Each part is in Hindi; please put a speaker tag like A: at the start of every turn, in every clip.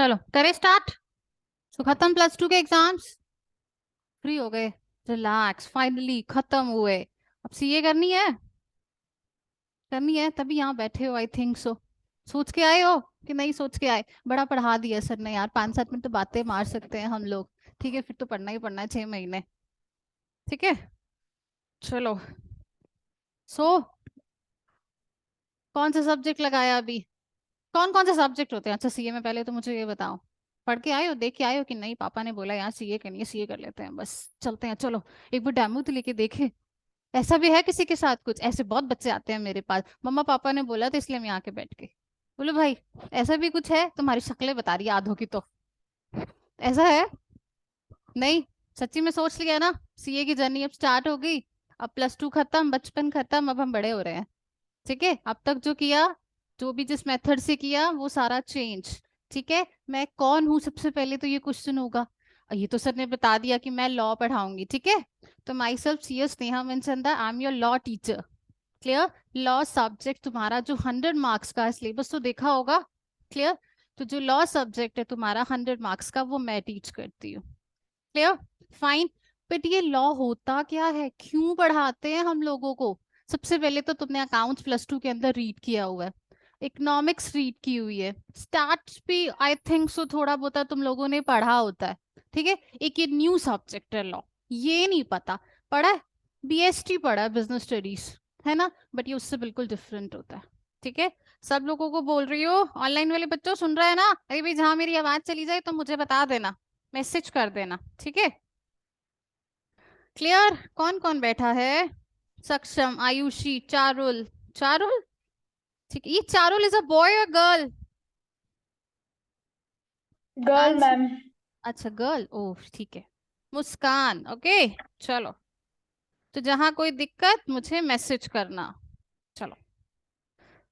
A: चलो करें स्टार्ट। तो खत्म प्लस टू के एग्जाम्स, फ्री हो गए, रिलैक्स, फाइनली खत्म हुए। अब सीए करनी है, करनी है तभी यहाँ बैठे हो, आई थिंक सो। सोच के आए हो कि नहीं सोच के आए? बड़ा पढ़ा दिया सर ने यार, 5-7 मिनट तो बातें मार सकते हैं हम लोग। ठीक है, फिर तो पढ़ना ही पढ़ना है 6 महीने। ठीक है, चलो। सो कौन सा सब्जेक्ट लगाया अभी? कौन कौन से सब्जेक्ट होते हैं? अच्छा सीए में, पहले तो मुझे ये बताओ, पढ़ के आए हो, देख के आए हो कि नहीं? पापा ने बोला यार सीए करनी है, सीए कर लेते हैं, बस चलते हैं, चलो। एक बार डेमो तो लेके देखे। ऐसा भी है किसी के साथ? कुछ ऐसे बहुत बच्चे आते हैं मेरे पास, मम्मा पापा ने बोला तो इसलिए मैं यहाँ के बैठ के। बोलो भाई, ऐसा भी कुछ है? तुम्हारी शक्लें बता रही है आधों की तो। ऐसा है? नहीं, सच्ची में सोच लिया ना? सीए की जर्नी अब स्टार्ट हो गई। अब प्लस टू खत्म, बचपन खत्म, अब हम बड़े हो रहे हैं। ठीक है, अब तक जो किया, जो भी जिस मेथड से किया वो सारा चेंज। ठीक है, मैं कौन हूँ सबसे पहले तो ये क्वेश्चन होगा। और ये तो सर ने बता दिया कि मैं लॉ पढ़ाऊंगी। ठीक है, तो myself C S Neha Manchanda, I am your law teacher. Clear? Law subject तुम्हारा जो 100 मार्क्स का है, सिलेबस तो देखा होगा। क्लियर? तो जो लॉ सब्जेक्ट है तुम्हारा 100 मार्क्स का, वो मैं टीच करती हूँ। क्लियर? फाइन। बट ये लॉ होता क्या है, क्यों पढ़ाते हैं हम लोगों को? सबसे पहले तो तुमने अकाउंट्स प्लस टू के अंदर रीड किया हुआ है, इकोनॉमिक्स रीड की हुई है, स्टैट्स भी आई थिंक सो थोड़ा बहुत तुम लोगों ने पढ़ा होता है। ठीक है, एक ये न्यू सब्जेक्ट है लॉ, ये नहीं पता। पढ़ा है, बीएसटी पढ़ा है, बिजनेस स्टडीज, है ना? बट ये उससे बिल्कुल डिफरेंट होता है। ठीक है, सब लोगों को बोल रही हो, ऑनलाइन वाले बच्चों सुन रहे हैं ना? अरे भाई, जहां मेरी आवाज चली जाए तो मुझे बता देना, मैसेज कर देना। ठीक है, क्लियर? कौन कौन बैठा है? सक्षम, आयुषी, चारुल। चारुल, ठीक है। ये चारुल इज अ बॉय और गर्ल?
B: Girl
A: answer.
B: मैम।
A: अच्छा गर्ल, ओह ठीक है। मुस्कान, ओके। चलो, तो जहां कोई दिक्कत मुझे मैसेज करना। चलो,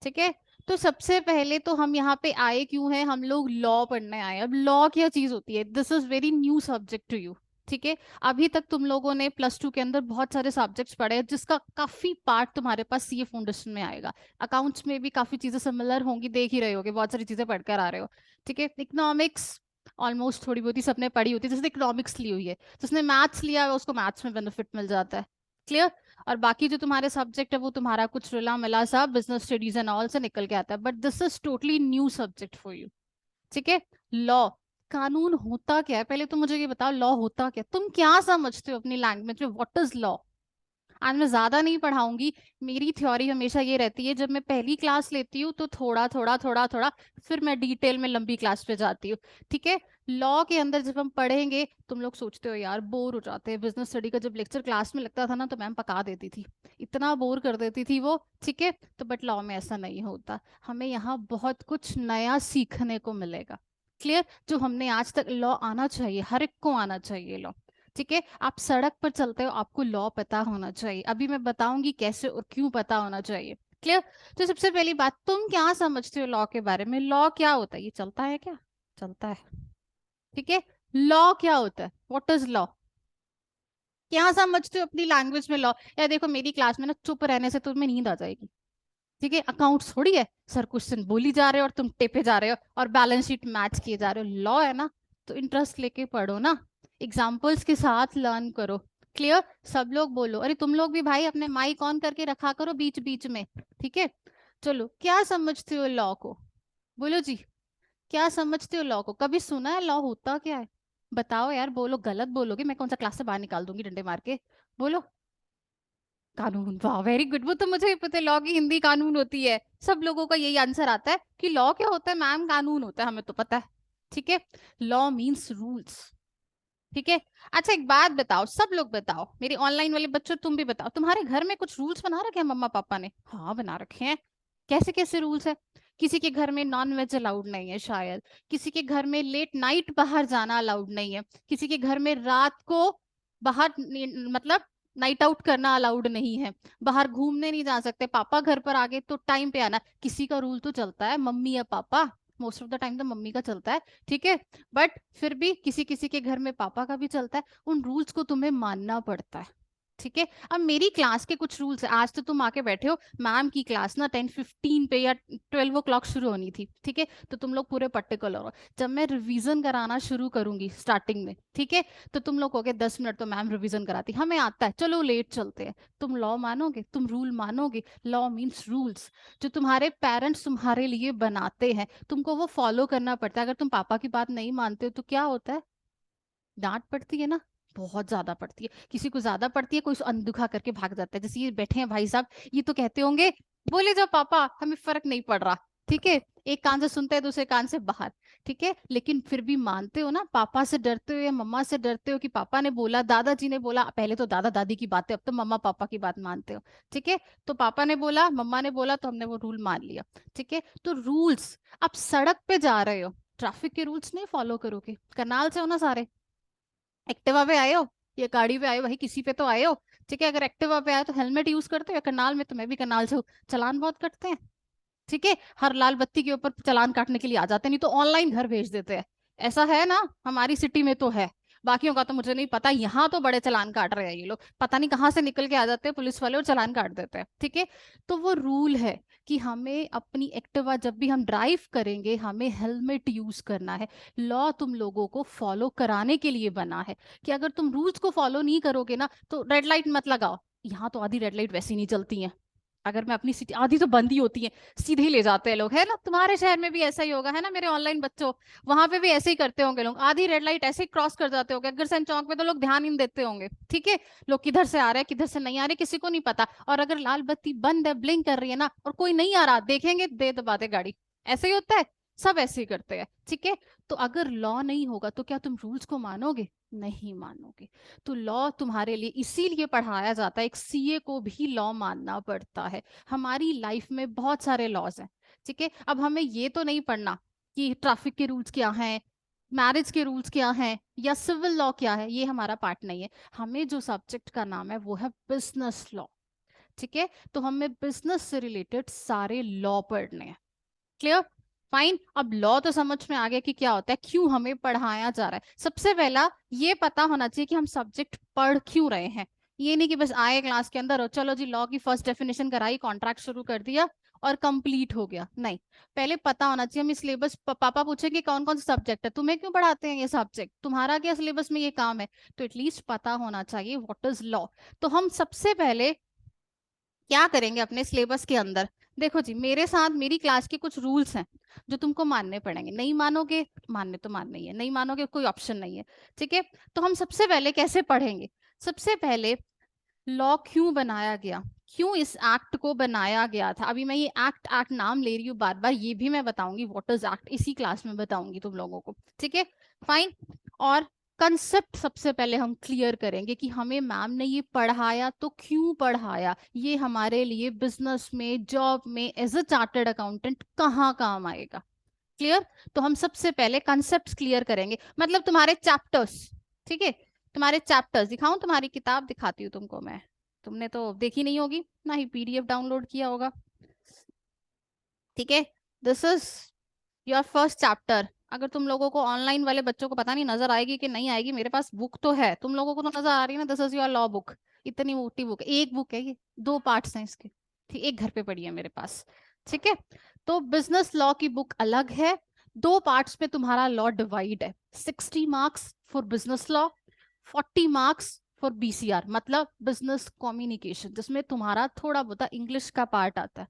A: ठीक है। तो सबसे पहले तो हम यहाँ पे आए क्यों हैं? हम लोग लॉ पढ़ने आए। अब लॉ क्या चीज होती है, this is very new subject to you. ठीक है, अभी तक तुम लोगों ने प्लस टू के अंदर बहुत सारे सब्जेक्ट्स पढ़े हैं, जिसका काफी पार्ट तुम्हारे पास सीए फाउंडेशन में आएगा। अकाउंट्स में भी काफी चीजें सिमिलर होंगी, देख ही रहे होगे, बहुत सारी चीजें पढ़कर आ रहे हो। ठीक है, इकोनॉमिक्स ऑलमोस्ट थोड़ी बहुत ही सबने पढ़ी होती है, जिसने इकोनॉमिक्स ली हुई है। जिसने मैथ्स लिया है उसको मैथ्स में बेनिफिट मिल जाता है। क्लियर? और बाकी जो तुम्हारे सब्जेक्ट है वो तुम्हारा कुछ रुला मिला सा बिजनेस स्टडीज एंड ऑल से निकल के आता है, but this is totally new subject for you. ठीक है, लॉ, कानून होता क्या है? पहले तो मुझे ये बताओ, लॉ होता क्या है? तुम क्या समझते हो अपनी लैंग्वेज में, व्हाट इज लॉ? आज मैं ज्यादा नहीं पढ़ाऊंगी। मेरी थ्योरी हमेशा ये रहती है, जब मैं पहली क्लास लेती हूँ तो थोड़ा थोड़ा थोड़ा थोड़ा, फिर मैं डिटेल में लंबी क्लास पे जाती हूँ। ठीक है, लॉ के अंदर जब हम पढ़ेंगे, तुम लोग सोचते हो यार बोर हो जाते हैं, बिजनेस स्टडी का जब लेक्चर क्लास में लगता था ना तो मैम पका देती थी, इतना बोर कर देती थी वो। ठीक है, तो बट लॉ में ऐसा नहीं होता, हमें यहाँ बहुत कुछ नया सीखने को मिलेगा। क्लियर? जो हमने आज तक, लॉ आना चाहिए, हर एक को आना चाहिए लॉ। ठीक है, आप सड़क पर चलते हो, आपको लॉ पता होना चाहिए। अभी मैं बताऊंगी कैसे और क्यों पता होना चाहिए। क्लियर? तो सबसे पहली बात, तुम क्या समझते हो लॉ के बारे में? लॉ क्या होता है? ये चलता है क्या? चलता है। ठीक है, लॉ क्या होता है, व्हाट इज लॉ? क्या समझते हो अपनी लैंग्वेज में लॉ? यार देखो, मेरी क्लास में ना चुप रहने से तुम्हें नींद आ जाएगी। ठीक है, अकाउंट्स थोड़ी है, सर क्वेश्चन बोली जा रहे हो और तुम टेपे जा रहे हो और बैलेंस शीट मैच किए जा रहे हो। लॉ है ना, तो इंटरेस्ट लेके पढ़ो ना, एग्जाम्पल्स के साथ लर्न करो। क्लियर? सब लोग बोलो, अरे तुम लोग भी भाई अपने माइक ऑन करके रखा करो बीच बीच में। ठीक है, चलो, क्या समझते हो लॉ को? बोलो जी, क्या समझते हो लॉ को? कभी सुना है लॉ होता क्या है? बताओ यार, बोलो, गलत बोलोगे मैं कौन सा क्लास से बाहर निकाल दूंगी डंडे मार के। बोलो। कानून, वाह वेरी गुड, वो तो मुझे भी पता है, लॉ की हिंदी कानून होती है। सब लोगों का यही आंसर आता है कि लॉ क्या होता है मैम, कानून होता है, हमें तो पता है। ठीक है, लॉ मीन्स रूल्स। ठीक है, अच्छा एक बात बताओ, सब लोग बताओ, मेरे ऑनलाइन वाले बच्चों तुम भी बताओ, तुम्हारे घर में कुछ रूल्स बना रखे हैं मम्मा पापा ने? हाँ बना रखे हैं। कैसे कैसे रूल्स है? किसी के घर में नॉन वेज अलाउड नहीं है शायद, किसी के घर में लेट नाइट बाहर जाना अलाउड नहीं है, किसी के घर में रात को बाहर मतलब नाइट आउट करना अलाउड नहीं है, बाहर घूमने नहीं जा सकते, पापा घर पर आ गए तो टाइम पे आना। किसी का रूल तो चलता है, मम्मी या पापा, मोस्ट ऑफ द टाइम तो मम्मी का चलता है। ठीक है, बट फिर भी किसी किसी के घर में पापा का भी चलता है, उन रूल्स को तुम्हें मानना पड़ता है। ठीक है। अब मेरी क्लास के कुछ रूल्स है। आज तो तुम आके बैठे हो, मैम की क्लास ना 10:15 पे या 12 o'clock शुरू होनी थी, ठीक है, तो तुम लोग पूरे पर्टिकुलर हो। जब मैं रिवीजन कराना शुरू करूंगी स्टार्टिंग में, ठीक है, तो तुम लोग कहोगे 10 मिनट तो मैम रिवीजन कराती, हमें आता है, चलो लेट चलते हैं। तुम लॉ मानोगे, तुम रूल मानोगे? लॉ मीन्स रूल्स, जो तुम्हारे पेरेंट्स तुम्हारे लिए बनाते हैं, तुमको वो फॉलो करना पड़ता है। अगर तुम पापा की बात नहीं मानते हो तो क्या होता है? डांट पड़ती है ना, बहुत ज्यादा पड़ती है। किसी को ज्यादा पड़ती है, कोई अनदुखा करके भाग जाता है। जैसे ये बैठे हैं भाई साहब, ये तो कहते होंगे बोले जाओ पापा, हमें फर्क नहीं पड़ रहा, ठीक है, एक कान से सुनते हैं दूसरे कान से बाहर, ठीक है, लेकिन फिर भी मानते हो ना। पापा से डरते हो या मम्मा से डरते हो कि पापा ने बोला, दादाजी ने बोला? पहले तो दादा दादी की बातें, अब तो मम्मा पापा की बात मानते हो, ठीक है। तो पापा ने बोला, मम्मा ने बोला, तो हमने वो रूल मान लिया, ठीक है। तो रूल्स, अब सड़क पे जा रहे हो, ट्रैफिक के रूल्स नहीं फॉलो करोगे? करनाल से हो ना सारे? एक्टिवा पे आए हो या गाड़ी पे आए हो, भाई किसी पे तो आए हो, ठीक है। अगर एक्टिवा पे आए तो हेलमेट यूज करते हो? या करनाल में, तो मैं भी करनाल से हूँ, चालान बहुत कटते हैं, ठीक है। हर लाल बत्ती के ऊपर चालान काटने के लिए आ जाते हैं, नहीं तो ऑनलाइन घर भेज देते हैं। ऐसा है ना, हमारी सिटी में तो है, बाकियों का तो मुझे नहीं पता। यहाँ तो बड़े चालान काट रहे हैं ये लोग, पता नहीं कहाँ से निकल के आ जाते हैं पुलिस वाले और चालान काट देते हैं, ठीक है। तो वो रूल है कि हमें अपनी एक्टिवा जब भी हम ड्राइव करेंगे, हमें हेलमेट यूज करना है। लॉ तुम लोगों को फॉलो कराने के लिए बना है, कि अगर तुम रूल्स को फॉलो नहीं करोगे ना, तो रेड लाइट मत लगाओ। यहाँ तो आधी रेड लाइट वैसे ही नहीं चलती है। अगर मैं अपनी सिटी, आधी तो बंद ही होती है, सीधे ही ले जाते हैं लोग, है ना? तुम्हारे शहर में भी ऐसा ही होगा, है ना मेरे ऑनलाइन बच्चों? वहां पे भी ऐसे ही करते होंगे लोग, आधी रेड लाइट ऐसे ही क्रॉस कर जाते होंगे। अग्रसेन चौक पे तो लोग ध्यान ही नहीं देते होंगे, ठीक है। लोग किधर से आ रहे हैं किधर से नहीं आ रहे किसी को नहीं पता। और अगर लाल बत्ती बंद है, ब्लिंक कर रही है ना, और कोई नहीं आ रहा, देखेंगे दे दबाते गाड़ी। ऐसे ही होता है, सब ऐसे ही करते हैं, ठीक है। तो अगर लॉ नहीं होगा तो क्या तुम रूल्स को मानोगे? नहीं मानोगे। तो लॉ तुम्हारे लिए इसीलिए पढ़ाया जाता है, एक सीए को भी लॉ मानना पड़ता है। हमारी लाइफ में बहुत सारे लॉज हैं, ठीक है। अब हमें ये तो नहीं पढ़ना कि ट्रैफिक के रूल्स क्या हैं, मैरिज के रूल्स क्या हैं, या सिविल लॉ क्या है, ये हमारा पार्ट नहीं है। हमें जो सब्जेक्ट का नाम है वो है बिजनेस लॉ, ठीक है। तो हमें बिजनेस से रिलेटेड सारे लॉ पढ़ने हैं। क्लियर? फाइन। अब लॉ तो समझ में आ गया कि क्या होता है, क्यों हमें पढ़ाया जा रहा है। सबसे पहला ये पता होना चाहिए कि हम सब्जेक्ट पढ़ क्यों रहे हैं। ये नहीं कि बस आए क्लास के अंदर और चलो जी लॉ की फर्स्ट डेफिनेशन कराई, कॉन्ट्रैक्ट शुरू कर दिया और कंप्लीट हो गया, नहीं। पहले पता होना चाहिए। हम सिलेबस, पापा पूछेंगे कौन कौन सा सब्जेक्ट है, तुम्हें क्यों पढ़ाते हैं ये सब्जेक्ट, तुम्हारा क्या सिलेबस में ये काम है? तो एटलीस्ट पता होना चाहिए व्हाट इज लॉ। तो हम सबसे पहले क्या करेंगे अपने सिलेबस के अंदर? देखो जी, मेरे साथ मेरी क्लास के कुछ रूल्स हैं जो तुमको मानने पड़ेंगे। नहीं मानोगे, मानने तो मानना ही है, नहीं मानोगे कोई ऑप्शन नहीं है, ठीक है। तो हम सबसे पहले कैसे पढ़ेंगे? सबसे पहले लॉ क्यों बनाया गया, क्यों इस एक्ट को बनाया गया था। अभी मैं ये एक्ट एक्ट नाम ले रही हूँ बार बार, ये भी मैं बताऊंगी व्हाट इज एक्ट, इसी क्लास में बताऊंगी तुम लोगों को, ठीक है। फाइन। और कंसेप्ट सबसे पहले हम क्लियर करेंगे कि हमें मैम ने ये पढ़ाया तो क्यों पढ़ाया, ये हमारे लिए बिजनेस में, जॉब में, एज अ चार्टर्ड अकाउंटेंट कहाँ काम आएगा। क्लियर? तो हम सबसे पहले कंसेप्ट क्लियर करेंगे, मतलब तुम्हारे चैप्टर्स, ठीक है। तुम्हारे चैप्टर्स दिखाऊं, तुम्हारी किताब दिखाती हूँ तुमको मैं, तुमने तो देखी नहीं होगी ना ही पीडीएफ डाउनलोड किया होगा, ठीक है। This is your first chapter. अगर तुम लोगों को, ऑनलाइन वाले बच्चों को पता नहीं नजर आएगी कि नहीं आएगी, मेरे पास बुक तो है, तुम लोगों को तो नजर आ रही है ना, this is your law book. इतनी मोटी बुक, एक बुक है ये, दो पार्ट्स हैं इसके, ठीक, एक घर पे पड़ी है मेरे पास, ठीक है। तो बिजनेस लॉ की बुक अलग है, दो पार्ट्स में तुम्हारा लॉ डिवाइड है। 60 marks for business law, 40 marks for BCR, मतलब बिजनेस कम्युनिकेशन, जिसमें तुम्हारा थोड़ा बहुत इंग्लिश का पार्ट आता है।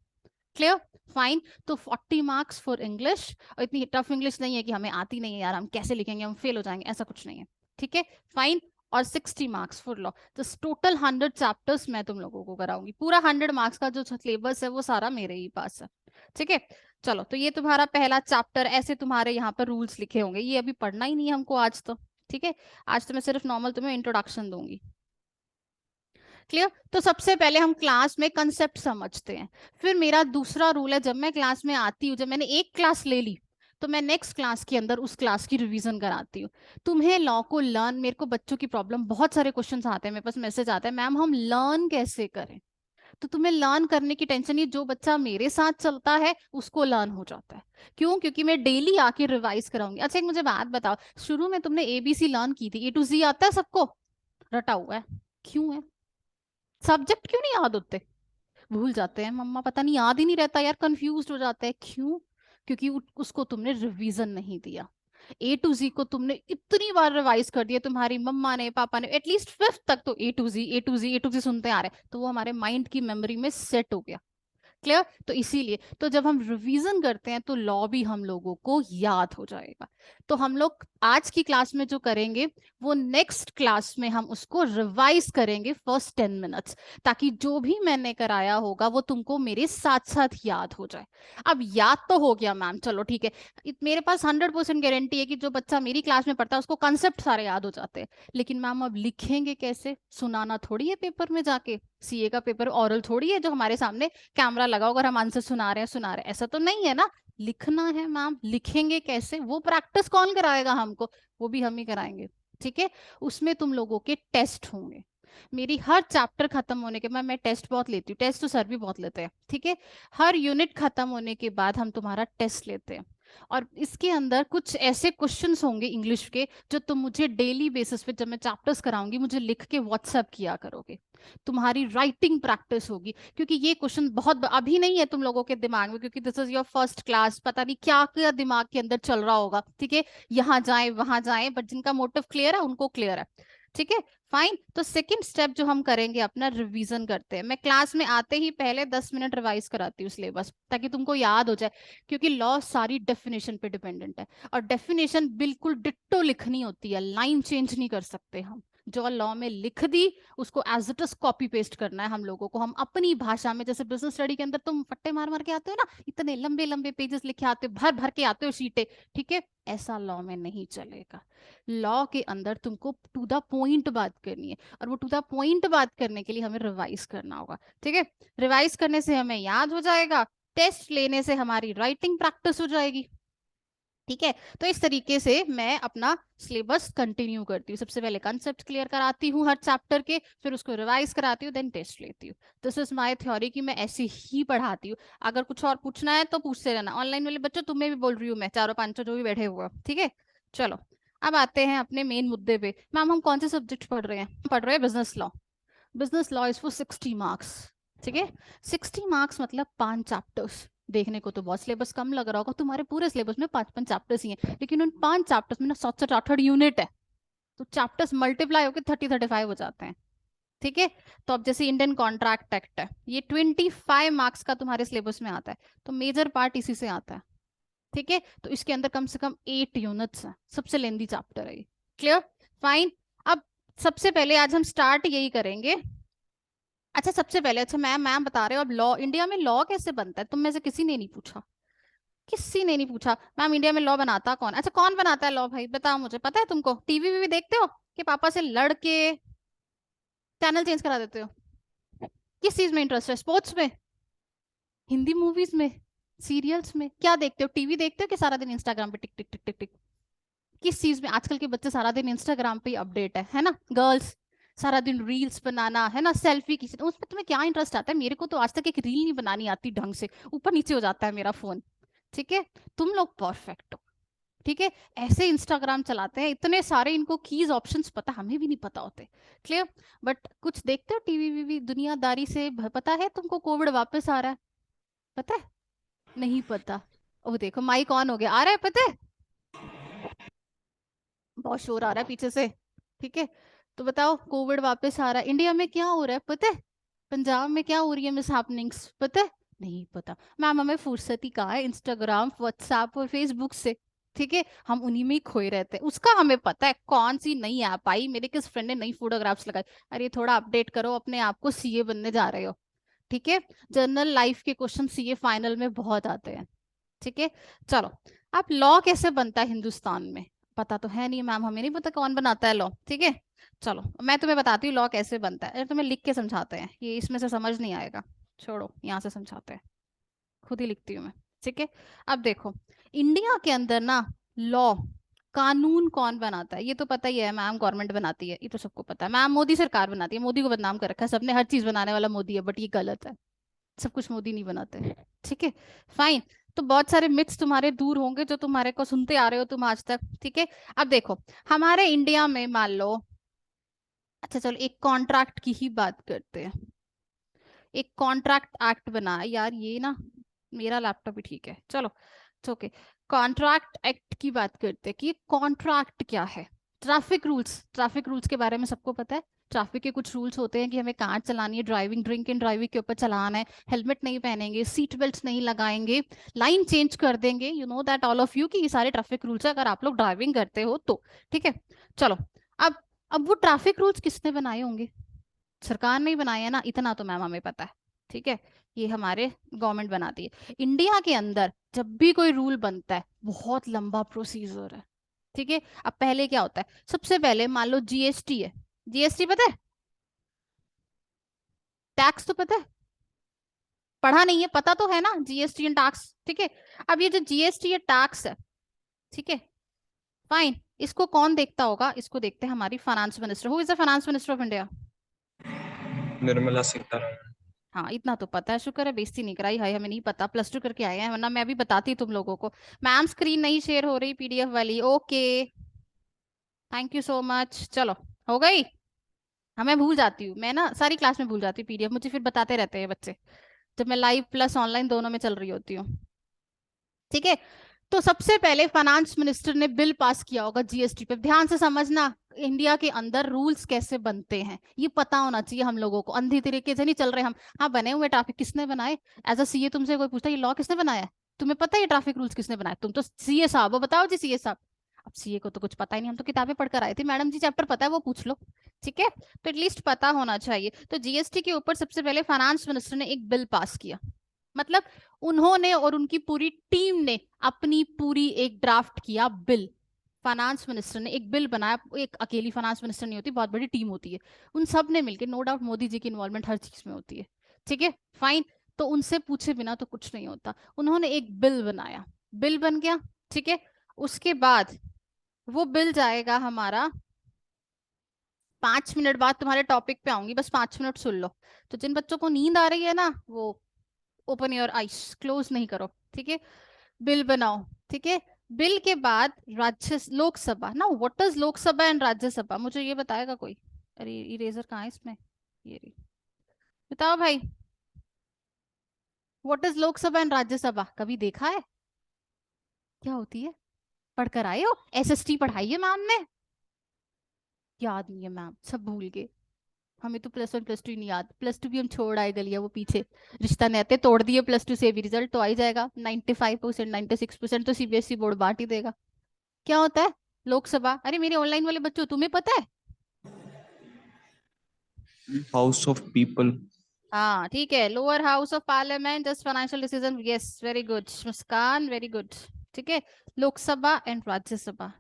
A: क्लियर? फाइन। तो 40 मार्क्स फॉर इंग्लिश, और इतनी टफ इंग्लिश नहीं है कि हमें आती नहीं है यार, हम कैसे लिखेंगे, हम फेल हो जाएंगे, ऐसा कुछ नहीं है, ठीक है। फाइन। और 60 मार्क्स फॉर लॉ। तो टोटल 100 चैप्टर्स मैं तुम लोगों को कराऊंगी, पूरा 100 मार्क्स का जो सिलेबस है वो सारा मेरे ही पास है, ठीक है। चलो, तो ये तुम्हारा पहला चैप्टर, ऐसे तुम्हारे यहाँ पर रूल्स लिखे होंगे, ये अभी पढ़ना ही नहीं है हमको आज तो, ठीक है। आज तो मैं सिर्फ नॉर्मल तुम्हें इंट्रोडक्शन दूंगी। क्लियर? तो सबसे पहले हम क्लास में कंसेप्ट समझते हैं। फिर मेरा दूसरा रूल है, जब मैं क्लास में आती हूँ, जब मैंने एक क्लास ले ली, तो मैं नेक्स्ट क्लास के अंदर उस क्लास की रिवीजन कराती हूँ। तुम्हें लॉ को लर्न, मेरे को बच्चों की प्रॉब्लम, बहुत सारे क्वेश्चंस आते हैं मेरे पास, मैसेज आता है मैम हम लर्न कैसे करें। तो तुम्हें लर्न करने की टेंशन नहीं, जो बच्चा मेरे साथ चलता है उसको लर्न हो जाता है। क्यों? क्योंकि मैं डेली आके रिवाइज कराऊंगी। अच्छा एक मुझे बात बताओ, शुरू में तुमने एबीसी लर्न की थी, ए टू जी आता है सबको, रटा हुआ है, क्यों है? सब्जेक्ट क्यों नहीं याद होते? भूल जाते हैं मम्मा, पता नहीं, याद ही नहीं रहता यार, कंफ्यूज हो जाते हैं। क्यों? क्योंकि उसको तुमने रिवीजन नहीं दिया। A to Z को तुमने इतनी बार रिवाइज कर दिया, तुम्हारी मम्मा ने, पापा ने, एटलीस्ट फिफ्थ तक तो A to Z सुनते आ रहे हैं, तो वो हमारे माइंड की मेमोरी में सेट हो गया। क्लियर? तो इसीलिए तो जब हम रिवीजन करते हैं तो लॉ भी हम लोगों को याद हो जाएगा। तो हम लोग आज की क्लास में जो करेंगे वो नेक्स्ट क्लास में हम उसको रिवाइज करेंगे फर्स्ट 10 मिनट्स, ताकि जो भी मैंने कराया होगा वो तुमको मेरे साथ साथ याद हो जाए। अब याद तो हो गया मैम, चलो ठीक है, मेरे पास 100% गारंटी है कि जो बच्चा मेरी क्लास में पढ़ता है उसको कंसेप्ट सारे याद हो जाते हैं। लेकिन मैम अब लिखेंगे कैसे? सुनाना थोड़ी है पेपर में जाके, सीए का पेपर ऑरल थोड़ी है जो हमारे सामने कैमरा लगाओ और हम आंसर सुना रहे हैं, ऐसा तो नहीं है ना। लिखना है मैम, लिखेंगे कैसे? वो प्रैक्टिस कौन कराएगा हमको? वो भी हम ही कराएंगे। ठीक है? उसमें तुम लोगों के टेस्ट होंगे। मेरी हर चैप्टर खत्म होने के बाद, मैं टेस्ट बहुत लेती हूँ, टेस्ट तो सर भी बहुत लेते हैं, ठीक है? हर यूनिट खत्म होने के बाद हम तुम्हारा टेस्ट लेते हैं। और इसके अंदर कुछ ऐसे क्वेश्चंस होंगे इंग्लिश के जो तुम मुझे डेली बेसिस पे, जब मैं चैप्टर्स कराऊंगी, मुझे लिख के व्हाट्सएप किया करोगे। तुम्हारी राइटिंग प्रैक्टिस होगी, क्योंकि ये क्वेश्चन बहुत अभी नहीं है तुम लोगों के दिमाग में, क्योंकि this is your first class, पता नहीं क्या क्या दिमाग के अंदर चल रहा होगा, ठीक है? यहाँ जाए वहां जाए, बट जिनका मोटिव क्लियर है उनको क्लियर है। ठीक है? फाइन। तो सेकंड स्टेप जो हम करेंगे अपना, रिवीजन करते हैं। मैं क्लास में आते ही पहले 10 मिनट रिवाइज कराती हूँ सिलेबस, ताकि तुमको याद हो जाए। क्योंकि लॉ सारी डेफिनेशन पे डिपेंडेंट है, और डेफिनेशन बिल्कुल डिट्टो लिखनी होती है, लाइन चेंज नहीं कर सकते हम। जो लॉ में लिख दी उसको as it is copy paste करना है हम लोगों को, हम अपनी भाषा में। जैसे बिजनेस स्टडी के अंदर तुम फट्टे मार मार के आते हो ना, इतने लंबे लंबे पेजेस लिखे आते हो, भर भर के आते हो शीटें, ठीक है? ऐसा लॉ में नहीं चलेगा। लॉ के अंदर तुमको टू द पॉइंट बात करनी है, और वो टू द पॉइंट बात करने के लिए हमें रिवाइज करना होगा। ठीक है? रिवाइज करने से हमें याद हो जाएगा, टेस्ट लेने से हमारी राइटिंग प्रैक्टिस हो जाएगी। ठीक है? तो इस तरीके से मैं अपना सिलेबस कंटिन्यू करती हूँ। सबसे पहले कंसेप्ट क्लियर कराती हूँ हर चैप्टर के, फिर उसको रिवाइज कराती हूँ, देन टेस्ट लेती हूँ। दिस इज माय थ्योरी कि मैं ऐसे ही पढ़ाती हूँ। अगर कुछ और पूछना है तो पूछते रहना। ऑनलाइन वाले बच्चों, तुम्हें भी बोल रही हूँ मैं, चारों पांचों जो भी बैठे हुए हो, ठीक है? चलो, अब आते हैं अपने मेन मुद्दे पे। मैम हम कौन से सब्जेक्ट पढ़ रहे हैं? पढ़ रहे हैं business law. Business law is for 60 marks. ठीक है? 60 मार्क्स मतलब 5 चैप्टर्स। देखने को तो बहुत सिलेबस कम लग रहा होगा, तुम्हारे पूरे सिलेबस में 5 5 चैप्टर्स ही हैं, लेकिन उन 5 चैप्टर्स में ना 67 यूनिट है। तो चैप्टर्स मल्टीप्लाई होकर 30 35 हो जाते हैं। ठीक है? तो अब जैसे इंडियन कॉन्ट्रैक्ट एक्ट है, ये 25 मार्क्स का तुम्हारे सिलेबस में आता है, तो मेजर पार्ट इसी से आता है। ठीक है? तो इसके अंदर कम से कम 8 यूनिट्स हैं, सबसे लेंदी चैप्टर है ये। क्लियर? फाइन। अब सबसे पहले आज हम स्टार्ट यही करेंगे। अच्छा, सबसे पहले, अच्छा मैम, मैम बता रहे हो अब लॉ, इंडिया में लॉ कैसे बनता है? तुम में से किसी ने नहीं पूछा, किसी ने नहीं पूछा मैम इंडिया में लॉ बनाता कौन? अच्छा, कौन बनाता है लॉ भाई, बताओ मुझे। पता है तुमको? टीवी वीवी देखते हो कि पापा से लड़ के चैनल चेंज करा देते हो? किस चीज में इंटरेस्ट है? स्पोर्ट्स में? हिंदी मूवीज में? सीरियल्स में? क्या देखते हो? टीवी देखते हो कि सारा दिन इंस्टाग्राम पे टिक टिक टिक टिक टिक? किस चीज में? आजकल के बच्चे सारा दिन इंस्टाग्राम पे ही अपडेट है ना? गर्ल्स सारा दिन रील्स बनाना, है ना, सेल्फी की, उसमें तुम्हें क्या इंटरेस्ट आता है? मेरे को तो आज तक एक रील नहीं बनानी आती ढंग से, ऊपर नीचे हो जाता है मेरा फोन। ठीक है? तुम लोग परफेक्ट हो। ठीक है? ऐसे इंस्टाग्राम चलाते हैं, इतने सारे इनको कीज ऑप्शंस पता, हमें भी नहीं पता होते। क्लियर? बट कुछ देखते हो टीवी वीवी दुनियादारी से? पता है तुमको कोविड वापस आ रहा है? पता है? नहीं पता? ओ देखो, माइक ऑन हो गया, आ रहा है पता है? बहुत शोर आ रहा है पीछे से। ठीक है? तो बताओ, कोविड वापस आ रहा है, इंडिया में क्या हो रहा है पता है? पंजाब में क्या हो रही है मिस हैपनिंग्स, पता है? नहीं पता। मैम हमें फुर्सत ही कहाँ है इंस्टाग्राम, व्हाट्सएप और फेसबुक से। ठीक है? हम उन्हीं में ही खोए रहते हैं। उसका हमें पता है कौन सी नई ऐप आई, मेरे किस फ्रेंड ने नई फोटोग्राफ्स लगाई। अरे थोड़ा अपडेट करो अपने आप को, सीए बनने जा रहे हो। ठीक है? जनरल लाइफ के क्वेश्चन सीए फाइनल में बहुत आते हैं। ठीक है? चलो, अब लॉ कैसे बनता है हिंदुस्तान में? पता तो है नहीं मैम, हमें नहीं पता कौन बनाता है लॉ। ठीक है? चलो मैं तुम्हें बताती हूँ लॉ कैसे बनता है। अरे तुम्हें लिख के समझाते हैं, ये इसमें से समझ नहीं आएगा, छोड़ो, यहाँ से समझाते हैं, खुद ही लिखती हूँ मैं। ठीक है? अब देखो, इंडिया के अंदर ना लॉ, कानून कौन बनाता है? ये तो पता ही है मैम, गवर्नमेंट बनाती है, ये तो सबको पता है मैम, मोदी सरकार बनाती है। मोदी को बदनाम कर रखा है सबने, हर चीज बनाने वाला मोदी है, बट ये गलत है। सब कुछ मोदी नहीं बनाते हैं। ठीक है? फाइन। तो बहुत सारे मिथ्स तुम्हारे दूर होंगे जो तुम्हारे को सुनते आ रहे हो तुम आज तक। ठीक है? अब देखो, हमारे इंडिया में मान लो अच्छा चलो एक कॉन्ट्रैक्ट की ही बात करते हैं। एक कॉन्ट्रैक्ट एक्ट बना यार, ये ना मेरा लैपटॉप भी ठीक है, चलो ओके। कॉन्ट्रैक्ट एक्ट की बात करते हैं कि कॉन्ट्रैक्ट क्या है। ट्रैफिक रूल्स के बारे में सबको पता है। ट्रैफिक के कुछ रूल्स होते हैं कि हमें कार चलानी है, ड्राइविंग ड्रिंक एंड ड्राइविंग के ऊपर चलाना है, हेलमेट नहीं पहनेंगे, सीट बेल्ट नहीं लगाएंगे, लाइन चेंज कर देंगे, you know that all of you, कि ये सारे ट्रैफिक रूल्स है अगर आप लोग ड्राइविंग करते हो तो। ठीक है, चलो। अब अब वो ट्रैफिक रूल्स किसने बनाए होंगे? सरकार ने ही बनाए है ना, इतना तो मैम हमें पता है। ठीक है, ये हमारे गवर्नमेंट बनाती है। इंडिया के अंदर जब भी कोई रूल बनता है बहुत लंबा प्रोसीजर है। ठीक है, अब पहले क्या होता है, सबसे पहले मान लो जीएसटी है। जीएसटी पता है? टैक्स तो पता है? पढ़ा नहीं है, पता तो है ना, जीएसटी एंड टैक्स। ठीक है, अब ये जो जीएसटी है टैक्स है, ठीक है, फाइन। इसको कौन देखता होगा? इसको देखते हैं हमारी finance minister. Who is the finance minister of India?
B: Nirmala Sitharaman.
A: हाँ इतना तो पता है, शुक्र है बेइज्जती नहीं कराई। हाय हमें नहीं पता, प्लस टू करके आए हैं, वरना मैं अभी बताती तुम लोगों को। मैम स्क्रीन नहीं शेयर हो रही पीडीएफ वाली, okay, thank you so much. चलो, हो गई। हाँ मैं भूल जाती हूँ, मैं ना सारी क्लास में भूल जाती हूँ पीडीएफ, मुझे फिर बताते रहते हैं बच्चे जब मैं लाइव प्लस ऑनलाइन दोनों में चल रही होती हूँ। ठीक है, तो सबसे पहले फाइनेंस मिनिस्टर ने बिल पास किया होगा जीएसटी पे। ध्यान से समझना, इंडिया के अंदर रूल्स कैसे बनते हैं ये पता होना चाहिए हम लोगों को, अंधी तरीके से नहीं चल रहे हम। हाँ बने हुए ट्रैफिक किसने बनाए? एज अ सीए तुमसे कोई पूछता है ये लॉ किसने बनाया है, तुम्हें पता है ये ट्रैफिक रूल्स किसने बनाए? तुम तो सीए साहब हो, बताओ जी सीए साहब। अब सीए को तो कुछ पता ही नहीं, हम तो किताबें पढ़कर आए थे, मैडम जी चैप्टर पता है वो पूछ लो। ठीक है, तो एटलीस्ट पता होना चाहिए। तो जीएसटी के ऊपर सबसे पहले फाइनेंस मिनिस्टर ने एक बिल पास किया। मतलब उन्होंने और उनकी पूरी टीम ने अपनी पूरी एक ड्राफ्ट किया बिल। फाइनेंस मिनिस्टर ने एक बिल बनाया, एक अकेली फाइनेंस मिनिस्टर नहीं होती, बहुत बड़ी टीम होती है। उन सब ने मिलकर, नो डाउट मोदी जी की इन्वॉल्वमेंट हर चीज में होती है। ठीक है, फाइन। तो उनसे पूछे बिना तो कुछ नहीं होता, उन्होंने एक बिल बनाया, बिल बन गया। ठीक है, उसके बाद वो बिल जाएगा हमारा, 5 मिनट बाद तुम्हारे टॉपिक पे आऊंगी, बस 5 मिनट सुन लो। तो जिन बच्चों को नींद आ रही है ना वो ओपन योर आइज, क्लोज नहीं करो। ठीक है, बिल बनाओ। ठीक है, बिल के बाद राज्य लोकसभा ना, what is Lok Sabha and Rajya Sabha, मुझे ये बताएगा कोई? अरे इरेजर कहाँ है इसमें, ये रही। बताओ भाई, what is Lok Sabha and Rajya Sabha, कभी देखा है? क्या होती है? पढ़कर आए हो? एसएसटी पढ़ाई है मैम ने? याद नहीं है मैम, सब भूल गए। हमें तो प्लस वन प्लस टू ही नहीं याद, प्लस टू भी हम छोड़ आए, गलिया वो पीछे। रिश्ता नाते तोड़ दिए, प्लस टू से भी रिजल्ट तो आ ही जाएगा, 95%, 96% तो सीबीएसई बोर्ड बांट ही देगा। क्या होता है लोकसभा? अरे मेरे ऑनलाइन वाले बच्चों तुम्हें पता है?
B: House of people.
A: हाँ ठीक है, lower house of parliament just financial decision, yes very good Muskan, very good. ठीक है, लोकसभा एंड राज्यसभा,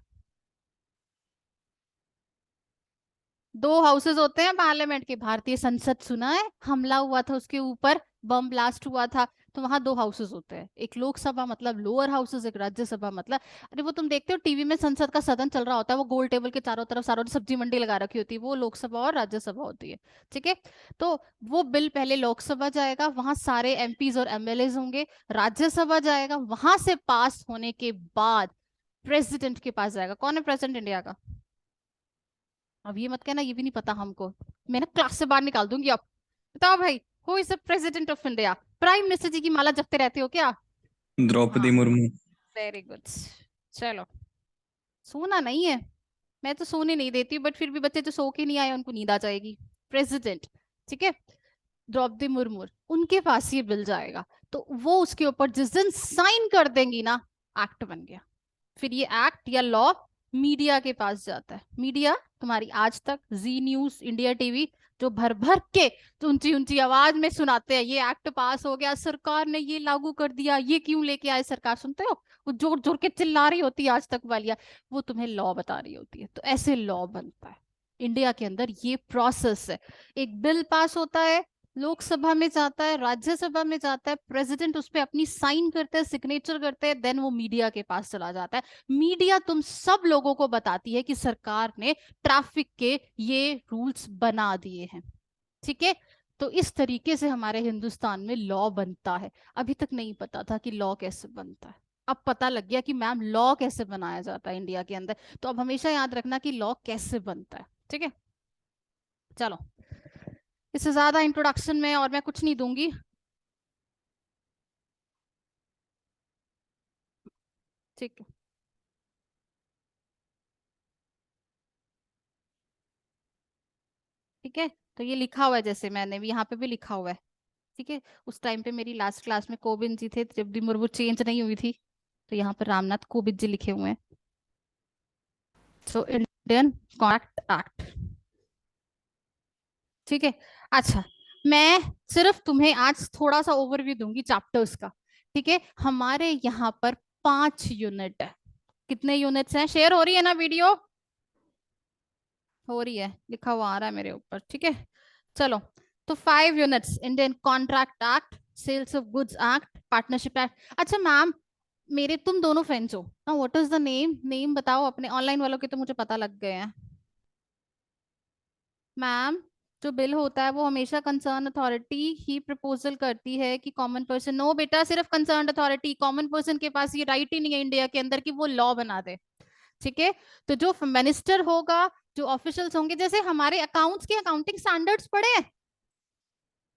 A: दो हाउसेस होते हैं पार्लियामेंट के। भारतीय संसद सुना है, हमला हुआ था उसके ऊपर, बम ब्लास्ट हुआ था, तो वहां दो हाउसेस होते हैं, एक लोकसभा मतलब लोअर हाउसेस, एक राज्यसभा मतलब। अरे वो तुम देखते हो टीवी में, संसद का सदन चल रहा होता है, वो गोल टेबल के चारों तरफ सारों सब्जी मंडी लगा रखी होती है, वो लोकसभा और राज्यसभा होती है। ठीक है, तो वो बिल पहले लोकसभा जाएगा, वहां सारे एमपीज और एमएलए होंगे। राज्यसभा जाएगा, वहां से पास होने के बाद प्रेसिडेंट के पास जाएगा। कौन है प्रेसिडेंट इंडिया का? अब ये मत कहना ये भी नहीं पता हमको, मैं ना क्लास से बाहर निकाल दूंगी अब। बताओ भाई, who is the president of India? Prime minister ji की माला जपते रहते हो क्या? हाँ,
B: द्रौपदी मुर्मू।
A: Very good. चलो, सोना नहीं है, मैं तो सोने नहीं देती, बट फिर भी बच्चे जो सो के नहीं आए उनको नींद आ जाएगी। प्रेसिडेंट, ठीक है, द्रौपदी मुर्मू, उनके पास ये बिल जाएगा। तो वो उसके ऊपर जिस दिन साइन कर देंगी ना, एक्ट बन गया। फिर ये एक्ट या लॉ मीडिया के पास जाता है। मीडिया तुम्हारी आज तक, जी न्यूज, इंडिया टीवी, जो भर भर के ऊंची ऊंची आवाज में सुनाते हैं ये एक्ट पास हो गया, सरकार ने ये लागू कर दिया, ये क्यों लेके आए सरकार, सुनते हो? वो जोर जोर के चिल्ला रही होती है आज तक वालिया, वो तुम्हें लॉ बता रही होती है। तो ऐसे लॉ बनता है इंडिया के अंदर, ये प्रोसेस है। एक बिल पास होता है, लोकसभा में जाता है, राज्यसभा में जाता है, प्रेसिडेंट उस पर अपनी साइन करते हैं, सिग्नेचर करते हैं, देन वो मीडिया के पास चला जाता है। मीडिया तुम सब लोगों को बताती है कि सरकार ने ट्रैफिक के ये रूल्स बना दिए हैं। ठीक है, तो इस तरीके से हमारे हिंदुस्तान में लॉ बनता है। अभी तक नहीं पता था कि लॉ कैसे बनता है, अब पता लग गया कि मैम लॉ कैसे बनाया जाता है इंडिया के अंदर। तो अब हमेशा याद रखना कि लॉ कैसे बनता है। ठीक है, चलो, इससे ज्यादा इंट्रोडक्शन में और मैं कुछ नहीं दूंगी। ठीक है, ठीक है। तो ये लिखा हुआ है, जैसे मैंने भी यहाँ पे भी लिखा हुआ है। ठीक है, उस टाइम पे मेरी लास्ट क्लास में कोविंद जी थे, द्रौपदी मुर्मू चेंज नहीं हुई थी, तो यहाँ पर रामनाथ कोविंद जी लिखे हुए हैं। So Indian contract act. ठीक है। अच्छा, मैं सिर्फ तुम्हें आज थोड़ा सा ओवरव्यू दूंगी चैप्टर्स का। ठीक है, हमारे यहाँ पर 5 यूनिट है। कितने यूनिट्स हैं? शेयर हो रही है ना वीडियो? हो रही है, लिखा हुआ आ रहा है मेरे ऊपर। ठीक है, चलो। तो 5 units: Indian contract act, sales of goods act, partnership act. अच्छा मैम, मेरे तुम दोनों फ्रेंड्स हो ना, what is the name? Name बताओ अपने। ऑनलाइन वालों के तो मुझे पता लग गए हैं। मैम, जो बिल होता है वो हमेशा कंसर्न अथॉरिटी ही प्रपोजल करती है कि कॉमन पर्सन। नो बेटा, सिर्फ कंसर्न अथॉरिटी, कॉमन पर्सन के पास ये राइट ही नहीं है इंडिया के अंदर कि वो लॉ बना दे। ठीक है, तो जो मिनिस्टर होगा, जो ऑफिशियल्स होंगे, जैसे हमारे अकाउंट्स के अकाउंटिंग स्टैंडर्ड्स पढ़े हैं?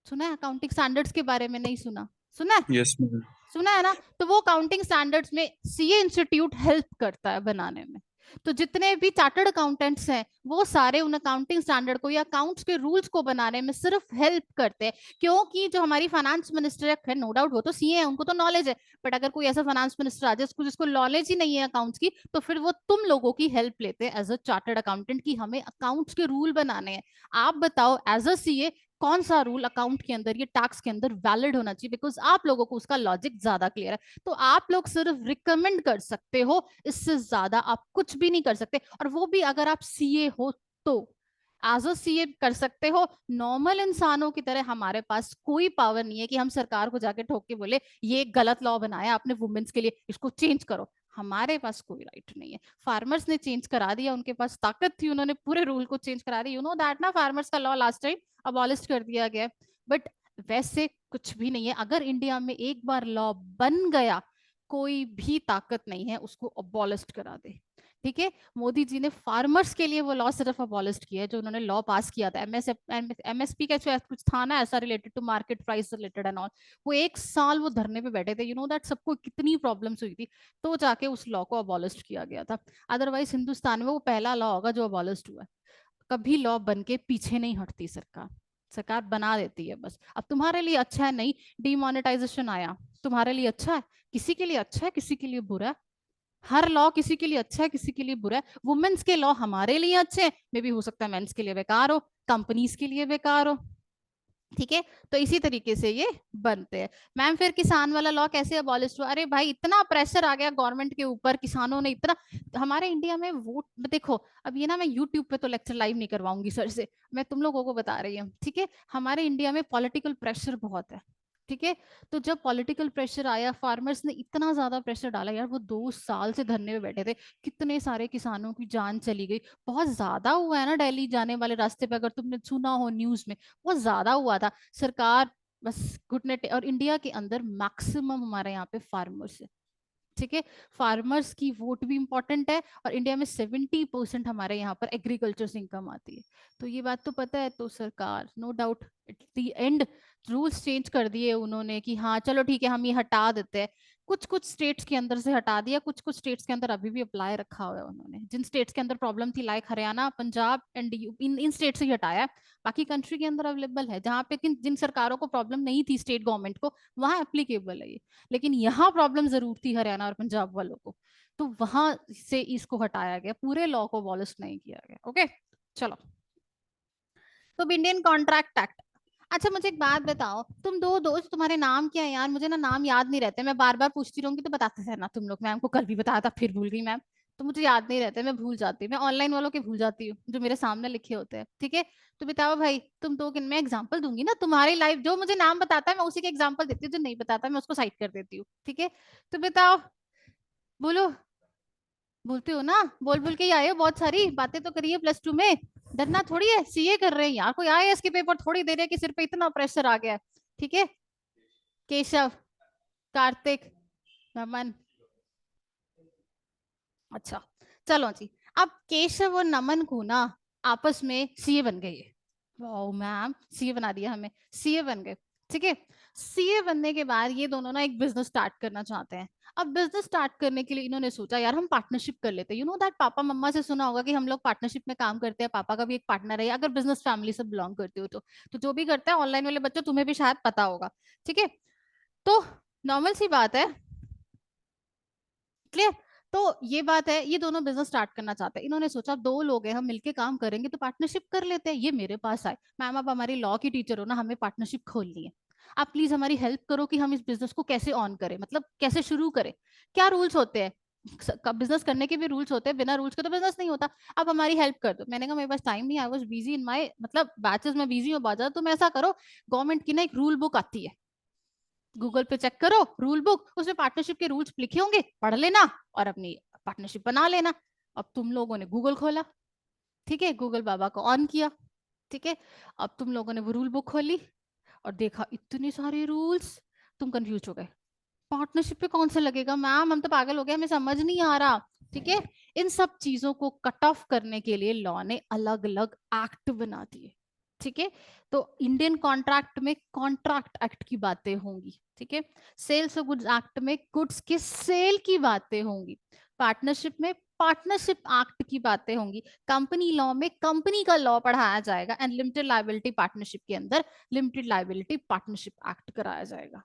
A: सुना है अकाउंटिंग स्टैंडर्ड्स के बारे में? नहीं सुना? सुना है?
B: Yes ma'am.
A: सुना है ना? तो वो अकाउंटिंग स्टैंडर्ड्स में सीए इंस्टीट्यूट हेल्प करता है बनाने में। तो जितने भी चार्टर्ड अकाउंटेंट्स हैं वो सारे उन अकाउंटिंग स्टैंडर्ड को या अकाउंट्स के रूल्स को बनाने में सिर्फ हेल्प करते हैं। क्योंकि जो हमारी फाइनेंस मिनिस्टर है, नो डाउट वो तो सीए है, उनको तो नॉलेज है, बट अगर कोई ऐसा फाइनेंस मिनिस्टर आ जाए जिसको जिसको नॉलेज ही नहीं है अकाउंट्स की, तो फिर वो तुम लोगों की हेल्प लेते हैं एज अ चार्टर्ड अकाउंटेंट की हमें अकाउंट्स के रूल बनाने हैं। आप बताओ एज अ सीए कौन सा रूल अकाउंट के अंदर, ये टैक्स के अंदर वैलिड होना चाहिए, बिकॉज आप लोगों को उसका लॉजिक ज्यादा क्लियर है। तो आप लोग सिर्फ रिकमेंड कर सकते हो, इससे ज्यादा आप कुछ भी नहीं कर सकते, और वो भी अगर आप सीए हो तो। एज अ सीए कर सकते हो, नॉर्मल इंसानों की तरह हमारे पास कोई पावर नहीं है कि हम सरकार को जाके ठोक के बोले ये गलत लॉ बनाया आपने वुमेन्स के लिए, इसको चेंज करो। हमारे पास कोई राइट नहीं है। फार्मर्स ने चेंज करा दिया, उनके पास ताकत थी, उन्होंने पूरे रूल को चेंज करा दिया। यू नो दैट ना, फार्मर्स का लॉ लास्ट टाइम अबॉलिश कर दिया गया। बट वैसे कुछ भी नहीं है। अगर इंडिया में एक बार लॉ बन गया, कोई भी ताकत नहीं है उसको अबॉलिश करा दे। ठीक है, मोदी जी ने फार्मर्स के लिए वो लॉ सिर्फ अबॉलिश किया है, जो उन्होंने लॉ पास किया था एमएसपी का कुछ था ना ऐसा, related to market price related and all. वो 1 साल वो धरने पे बैठे थे, यू नो दैट, सबको कितनी प्रॉब्लम्स हुई थी, तो जाके उस लॉ को अबॉलिश किया गया था। अदरवाइज हिंदुस्तान में वो पहला लॉ होगा जो अबॉलिश हुआ है। कभी लॉ बन के पीछे नहीं हटती सरकार, सरकार बना देती है बस। अब तुम्हारे लिए अच्छा है, नहीं डिमोनेटाइजेशन आया, तुम्हारे लिए अच्छा है, किसी के लिए अच्छा है, किसी के लिए बुरा है। हर लॉ किसी के लिए अच्छा है, किसी के लिए बुरा है। वुमेन्स के लॉ हमारे लिए अच्छे हैं, मे भी हो सकता है मेंस के लिए बेकार हो, कंपनीज के लिए बेकार हो। ठीक है, तो इसी तरीके से ये बनते हैं। मैम, फिर किसान वाला लॉ कैसे अबॉलिश हुआ? अरे भाई, इतना प्रेशर आ गया गवर्नमेंट के ऊपर, किसानों ने इतना, हमारे इंडिया में वोट देखो। अब ये ना, मैं यूट्यूब पे तो लेक्चर लाइव नहीं करवाऊंगी सर से, मैं तुम लोगों को बता रही हूँ। ठीक है, हमारे इंडिया में पॉलिटिकल प्रेशर बहुत है। ठीक है, तो जब पॉलिटिकल प्रेशर आया, फार्मर्स ने इतना ज्यादा प्रेशर डाला यार, वो 2 साल से धरने में बैठे थे, कितने सारे किसानों की जान चली गई। बहुत ज्यादा हुआ है ना, दिल्ली जाने वाले रास्ते पे अगर तुमने सुना हो न्यूज में, बहुत ज्यादा हुआ था। सरकार बस घुटने और इंडिया के अंदर मैक्सिमम हमारे यहाँ पे फार्मर्स है। ठीक है, फार्मर्स की वोट भी इंपॉर्टेंट है, और इंडिया में 70% हमारे यहाँ पर एग्रीकल्चर से इनकम आती है। तो ये बात तो पता है, तो सरकार no doubt at the end rules change कर दिए उन्होंने कि हाँ चलो ठीक है हम ये हटा देते हैं। कुछ कुछ स्टेट्स के अंदर से हटा दिया, कुछ कुछ स्टेट्स के अंदर अभी भी अप्लाई रखा हुआ है उन्होंने। जिन स्टेट्स के अंदर प्रॉब्लम थी, like Haryana, Punjab and in in state से ही हटाया है। बाकी कंट्री के अंदर अवेलेबल है, जहाँ पे जिन सरकारों को प्रॉब्लम नहीं थी स्टेट गवर्नमेंट को, वहां एप्लीकेबल है ये। लेकिन यहाँ प्रॉब्लम जरूर थी हरियाणा और पंजाब वालों को, तो वहां से इसको हटाया गया, पूरे लॉ को अबॉलिश नहीं किया गया। ओके, चलो। तो इंडियन कॉन्ट्रैक्ट एक्ट। अच्छा मुझे एक बात बताओ, तुम दो दोस्त, तुम्हारे नाम क्या है यार? मुझे ना नाम याद नहीं रहते, मैं बार बार पूछती रहूंगी तो बताते रहना तुम लोग। मैम को कल भी बताया था, फिर भूल गई मैम। तो मुझे याद नहीं रहते, मैं भूल जाती हूँ, मैं ऑनलाइन वालों के भूल जाती हूँ जो मेरे सामने लिखे होते हैं। ठीक है, तो बताओ भाई, तुम दो किन, मैं एग्जाम्पल दूंगी ना तुम्हारी लाइफ, जो मुझे नाम बताता है मैं उसी के एग्जाम्पल देती हूँ, जो नहीं बताता मैं उसको साइड कर देती हूँ। ठीक है, तो बताओ, बोलो। बोलते हो ना, बोल बोल के ही आए हो, बहुत सारी बातें तो करी है प्लस 2 में। डरना थोड़ी है, सीए कर रहे हैं यार, कोई आईएएस के पेपर थोड़ी दे रहे हैं कि सिर पे इतना प्रेशर आ गया है। ठीक है, केशव, कार्तिक, नमन। अच्छा, चलो जी। अब केशव और नमन को ना आपस में सीए बन गए, वाओ मैम, सीए बना दिया हमें, सीए बन गए। ठीक है, सीए बनने के बाद ये दोनों ना एक बिजनेस स्टार्ट करना चाहते हैं। अब बिजनेस स्टार्ट करने के लिए इन्होंने सोचा यार हम पार्टनरशिप कर लेते हैं। यू नो दैट, पापा मम्मा से सुना होगा कि हम लोग पार्टनरशिप में काम करते हैं, पापा का भी एक पार्टनर है, अगर बिजनेस फैमिली से बिलोंग करते हो तो जो भी करता है ऑनलाइन वाले बच्चों तुम्हें भी शायद पता होगा। ठीक है, तो नॉर्मल सी बात है, क्लियर। तो ये बात है, ये दोनों बिजनेस स्टार्ट करना चाहते हैं। इन्होंने सोचा दो लोग हैं, हम मिलके काम करेंगे तो पार्टनरशिप कर लेते हैं। ये मेरे पास आए, मैम आप हमारी लॉ की टीचर हो ना, हमें पार्टनरशिप खोलनी है, आप प्लीज हमारी हेल्प करो कि हम इस बिजनेस को कैसे ऑन करें, मतलब कैसे शुरू करें, क्या रूल्स होते हैं, बिजनेस करने के भी रूल्स होते हैं, बिना रूल्स के तो बिजनेस नहीं होता। आप हमारी हेल्प कर दो। मैंने कहा मेरे पास टाइम नहीं, I was busy in my मतलब बैचेस में बिजी हूँ बहुत ज्यादा। तुम ऐसा करो, गवर्नमेंट की ना एक रूल बुक आती है, गूगल पे चेक करो रूल बुक, उसमें पार्टनरशिप के रूल्स लिखे होंगे, पढ़ लेना और अपनी पार्टनरशिप बना लेना। अब तुम लोगों ने गूगल खोला, ठीक है, गूगल बाबा को ऑन किया, ठीक है, अब तुम लोगों ने वो रूल बुक खोली और देखा इतने सारे रूल्स, तुम कंफ्यूज हो गए, पार्टनरशिप पे कौन सा लगेगा मैम, हम तो पागल हो गए, हमें समझ नहीं आ रहा। ठीक है, इन सब चीजों को कट ऑफ करने के लिए लॉ ने अलग अलग एक्ट बना दिए। ठीक है, तो इंडियन कॉन्ट्रैक्ट में कॉन्ट्रैक्ट एक्ट की बातें होंगी, ठीक है, सेल्स ऑफ गुड्स एक्ट में गुड्स के सेल की बातें होंगी, पार्टनरशिप में पार्टनरशिप एक्ट की बातें होंगी, कंपनी लॉ में कंपनी का लॉ पढ़ाया जाएगा, एंड लिमिटेड लाइबिलिटी पार्टनरशिप के अंदर लिमिटेड लाइबिलिटी पार्टनरशिप एक्ट कराया जाएगा।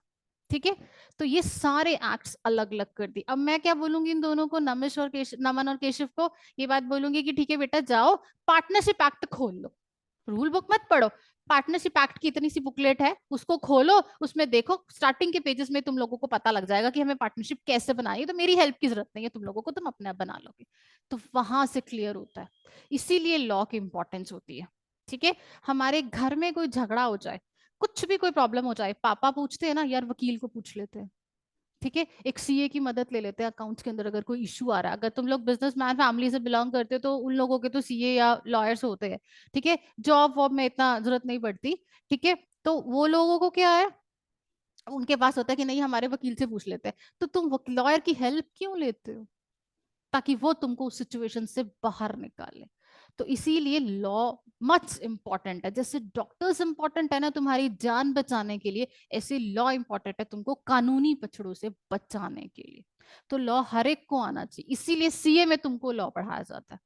A: ठीक है, तो ये सारे एक्ट्स अलग अलग कर दी। अब मैं क्या बोलूंगी इन दोनों को, नमिश और नमन और केशव को, ये बात बोलूंगी कि ठीक है बेटा जाओ पार्टनरशिप एक्ट खोल लो, रूल बुक मत पढ़ो, पार्टनरशिप एक्ट की इतनी सी बुकलेट है उसको खोलो, उसमें देखो स्टार्टिंग के पेजेस में तुम लोगों को पता लग जाएगा कि हमें पार्टनरशिप कैसे बनाई है, तो मेरी हेल्प की जरूरत नहीं है तुम लोगों को, तुम अपने आप बना लोगे। तो वहां से क्लियर होता है, इसीलिए लॉ की इंपॉर्टेंस होती है। ठीक है, हमारे घर में कोई झगड़ा हो जाए, कुछ भी कोई प्रॉब्लम हो जाए, पापा पूछते हैं ना यार, वकील को पूछ लेते हैं। ठीक है, एक सीए की मदद ले लेते हैं अकाउंट्स के अंदर, अगर कोई इशू आ रहा है, अगर तुम लोग बिजनेसमैन फैमिली से बिलोंग करते हो तो उन लोगों के तो सीए या लॉयर्स होते हैं। ठीक है, जॉब वॉब में इतना जरूरत नहीं पड़ती। ठीक है, तो वो लोगों को क्या है, उनके पास होता है कि नहीं हमारे वकील से पूछ लेते हैं, तो तुम लॉयर की हेल्प क्यों लेते हो, ताकि वो तुमको उस सिचुएशन से बाहर निकाले। तो इसीलिए लॉ मच इंपॉर्टेंट है, जैसे डॉक्टर्स इंपॉर्टेंट है ना तुम्हारी जान बचाने के लिए, ऐसे लॉ इंपॉर्टेंट है तुमको कानूनी पछड़ों से बचाने के लिए। तो लॉ हर एक को आना चाहिए, इसीलिए सीए में तुमको लॉ पढ़ाया जाता है।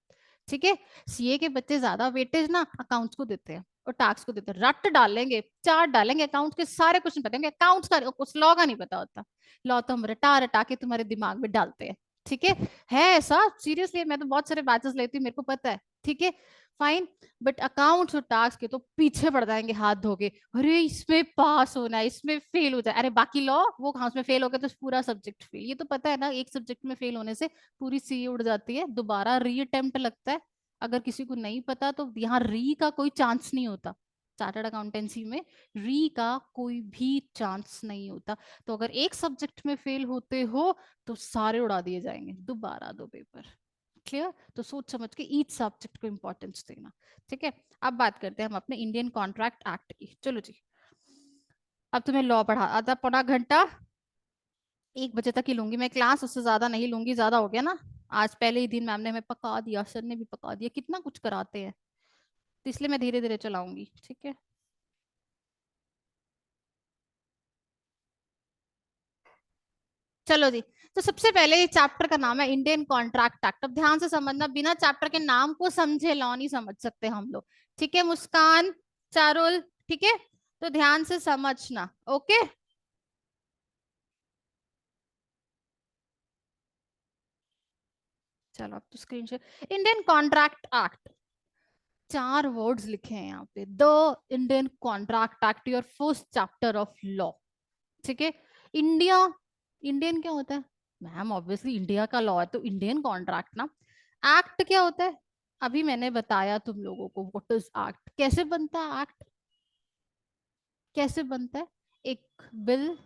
A: ठीक है, सीए के बच्चे ज्यादा वेटेज ना अकाउंट्स को देते हैं और टैक्स को देते हैं, रट डालेंगे, चार्ट डालेंगे, अकाउंट्स के सारे क्वेश्चन पता होंगे, अकाउंट्स का कुछ लॉ का नहीं पता होता। लॉ तो हम रटा रटा के तुम्हारे दिमाग में डालते हैं। ठीक है ऐसा, सीरियसली मैं तो बहुत सारे बैचेस लेती हूँ, मेरे को पता है। ठीक है, फाइन, बट अकाउंट्स और टास्क के तो पीछे पड़ जाएंगे हाथ धो के, अरे इसमें पास होना है, इसमें फेल हो जाए, अरे बाकी लॉ वो कहाँ, उसमें फेल हो गया तो पूरा सब्जेक्ट फेल, ये तो पता है ना, एक सब्जेक्ट में फेल होने से पूरी सी उड़ जाती है, दोबारा री अटेम्प्ट लगता है। अगर किसी को नहीं पता तो यहाँ री का कोई चांस नहीं होता, चार्टर्ड अकाउंटेंसी में री का कोई भी चांस नहीं होता। तो अगर एक सब्जेक्ट में फेल होते हो तो सारे उड़ा दिए जाएंगे, दोबारा दो पेपर। क्लियर, तो सोच समझ के ईच सब्जेक्ट को इंपॉर्टेंस देना। ठीक है, अब बात करते हैं हम अपने इंडियन कॉन्ट्रैक्ट एक्ट की। चलो जी, अब तुम्हें लॉ पढ़ा, आधा पौना घंटा 1 बजे तक ही लूंगी मैं क्लास, उससे ज्यादा नहीं लूंगी, ज्यादा हो गया ना। आज पहले ही दिन मैम ने हमें पका दिया, सर ने भी पका दिया, कितना कुछ कराते हैं, तो इसलिए मैं धीरे धीरे चलाऊंगी। ठीक है, चलो जी। तो सबसे पहले चैप्टर का नाम है इंडियन कॉन्ट्रैक्ट एक्ट। अब ध्यान से समझना, बिना चैप्टर के नाम को समझे लॉ नहीं समझ सकते हम लोग। ठीक है मुस्कान, चारुल, ठीक है, तो ध्यान से समझना। ओके, चलो अब तो screen share. Indian contract act, 4 words लिखे हैं यहाँ पे, the Indian contract act, your first chapter of law. ठीक है, इंडिया, इंडियन क्या होता है मैम, ऑब्वियसली इंडिया का लॉ है तो इंडियन कॉन्ट्रैक्ट ना। एक्ट क्या होता है, अभी मैंने बताया तुम लोगों को व्हाट इज एक्ट, कैसे बनता है एक्ट, कैसे बनता है, एक बिल,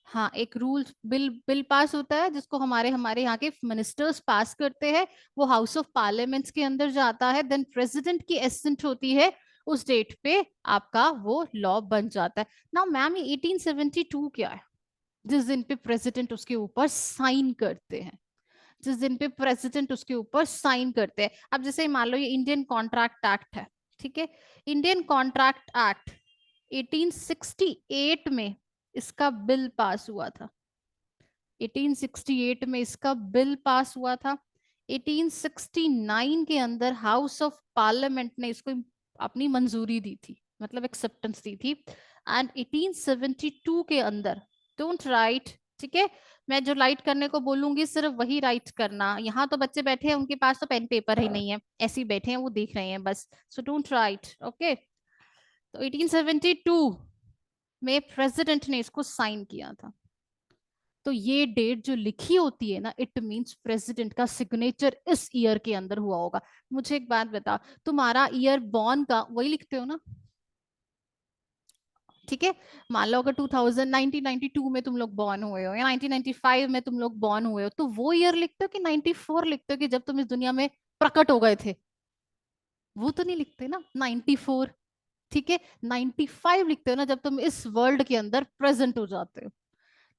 A: हाँ एक रूल, बिल बिल पास होता है जिसको हमारे हमारे यहाँ के मिनिस्टर्स पास करते हैं, वो हाउस ऑफ पार्लियामेंट्स के अंदर जाता है, देन प्रेसिडेंट की एसेंट होती है, उस डेट पे आपका वो लॉ बन जाता है ना। मैम ये 1872 क्या है, जिस दिन पे प्रेसिडेंट उसके ऊपर साइन करते हैं, जिस दिन पे प्रेसिडेंट उसके ऊपर साइन करते हैं। अब जैसे मान लो ये इंडियन कॉन्ट्रैक्ट एक्ट है, ठीक है। इंडियन कॉन्ट्रैक्ट एक्ट 1868 में इसका बिल पास हुआ था। 1868 में इसका बिल पास हुआ था। 1869 के अंदर हाउस ऑफ पार्लियामेंट ने इसको अपनी मंजूरी दी थी, मतलब एक्सेप्टेंस दी थी। एंड 1872 के अंदर, डोंट राइट, ठीक है, मैं जो राइट करने को बोलूंगी सिर्फ वही राइट करना। यहाँ तो बच्चे बैठे हैं, उनके पास तो पेन पेपर ही नहीं है, ऐसे ही बैठे हैं, वो देख रहे हैं बस। So don't write, okay. तो 1872 में प्रेसिडेंट ने इसको साइन किया था। तो ये डेट जो लिखी होती है ना, इट मींस प्रेसिडेंट का सिग्नेचर इस ईयर के अंदर हुआ होगा। मुझे एक बात बता, तुम्हारा ईयर बॉर्न का वही लिखते हो ना? ठीक है। मान लो अगर 2000 1992 में तुम लोग बॉर्न हुए हो या 1995 में तुम लोग बॉर्न हुए हो, तो वो ईयर लिखते हो कि 94 लिखते हो कि जब तुम इस दुनिया में प्रकट हो गए थे? वो तो नहीं लिखते ना, 94। ठीक है। 95 लिखते हो ना जब तुम इस वर्ल्ड के अंदर प्रेजेंट हो जाते हो।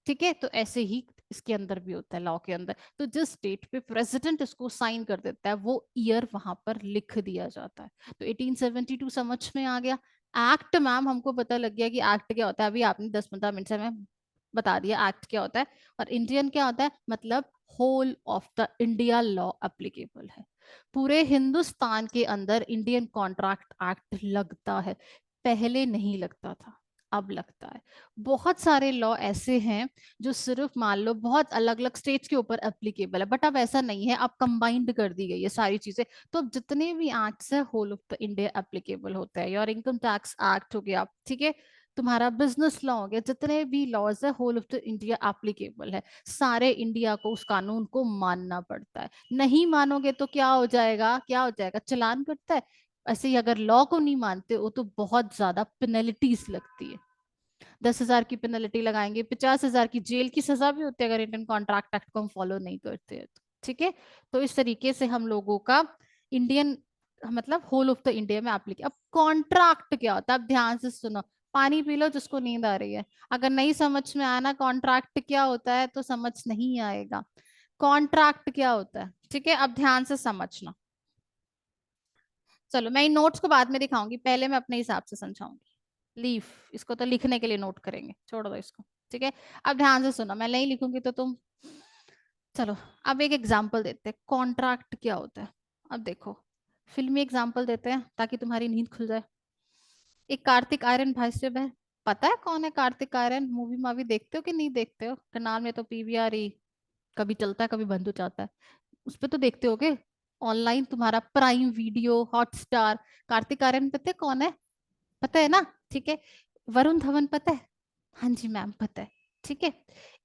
A: ठीक है। तो ऐसे ही इसके अंदर भी होता है, लॉ के अंदर। तो जिस डेट पे प्रेसिडेंट इसको साइन कर देता है, वो ईयर वहां पर लिख दिया जाता है। तो 1872 समझ में आ गया। एक्ट मैम हमको पता लग गया कि एक्ट क्या होता है, अभी आपने 10-15 मिनट से मैं बता दिया एक्ट क्या होता है। और इंडियन क्या होता है, मतलब whole of the India law applicable है। पूरे हिंदुस्तान के अंदर इंडियन कॉन्ट्रैक्ट एक्ट लगता है। पहले नहीं लगता था, अब लगता है। बहुत सारे लॉ ऐसे हैं जो सिर्फ मान लो बहुत अलग अलग स्टेट्स के ऊपर एप्लीकेबल है, बट अब ऐसा नहीं है, अब कंबाइंड कर दी गई है सारी चीजें। तो अब जितने भी एक्ट्स है whole of the India applicable होता है। योर इनकम टैक्स एक्ट हो गया, ठीक है, तुम्हारा बिजनेस लॉ हो गया, जितने भी लॉज है whole of the India applicable है। सारे इंडिया को उस कानून को मानना पड़ता है। नहीं मानोगे तो क्या हो जाएगा, क्या हो जाएगा, चालान कटता है। ऐसे ही अगर लॉ को नहीं मानते हो तो बहुत ज्यादा पेनल्टीज लगती है। 10,000 की पेनल्टी लगाएंगे, 50,000 की जेल की सजा भी होती है अगर इंडियन कॉन्ट्रैक्ट एक्ट को हम फॉलो नहीं करते हैं तो। ठीक है। तो इस तरीके से हम लोगों का इंडियन, मतलब होल ऑफ द इंडिया में एप्लीकेशन। अब कॉन्ट्रैक्ट क्या होता है, अब ध्यान से सुनो। पानी पी लो जिसको नींद आ रही है। अगर नहीं समझ में आना कॉन्ट्रैक्ट क्या होता है तो समझ नहीं आएगा। कॉन्ट्रैक्ट क्या होता है, ठीक है, अब ध्यान से समझना। चलो मैं इन नोट्स को बाद में दिखाऊंगी, पहले मैं अपने हिसाब से समझाऊंगी। लीव, इसको तो लिखने के लिए नोट करेंगे, छोड़ दो इसको। ठीक है। अब ध्यान से सुनो, मैं नहीं लिखूंगी तो तुम, चलो अब एक एग्जाम्पल देते हैं कॉन्ट्रैक्ट क्या होता है। अब देखो, फिल्मी एग्जाम्पल देते हैं ताकि तुम्हारी नींद खुल जाए। एक कार्तिक आर्यन भाई से बहन, पता है कौन है कार्तिक आर्यन? मूवी मावी देखते हो कि नहीं देखते हो? करनाल में तो पीवीआर ही कभी चलता है कभी बंद हो जाता है। उस पे तो देखते होगे ऑनलाइन, तुम्हारा Prime Video, Hotstar. Kartik Aaryan पता है कौन है? पता है ना? ठीक है। वरुण धवन पता है? हाँ जी मैम पता है। ठीक है।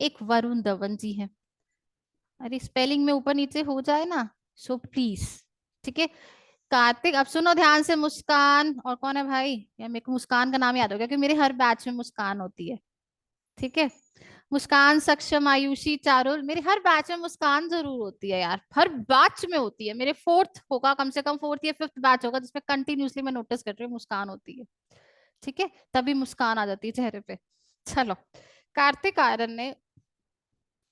A: एक वरुण धवन जी है। अरे स्पेलिंग में ऊपर नीचे हो जाए ना, सो प्लीज। ठीक है। कार्तिक, अब सुनो ध्यान से, मुस्कान और कौन है भाई? या मेरे को मुस्कान का नाम याद हो गया क्योंकि मेरे हर बैच में मुस्कान होती है। ठीक है। मुस्कान, सक्षम, आयुषी, चारुल, मेरे हर बैच में मुस्कान जरूर होती है यार, हर बैच में होती है। मेरे फोर्थ होगा, कम से कम फोर्थ या फिफ्थ बैच होगा जिसमें कंटिन्यूसली मैं नोटिस कर रही हूँ मुस्कान होती है। ठीक है। तभी मुस्कान आ जाती है चेहरे पे। चलो, कार्तिक आर्यन ने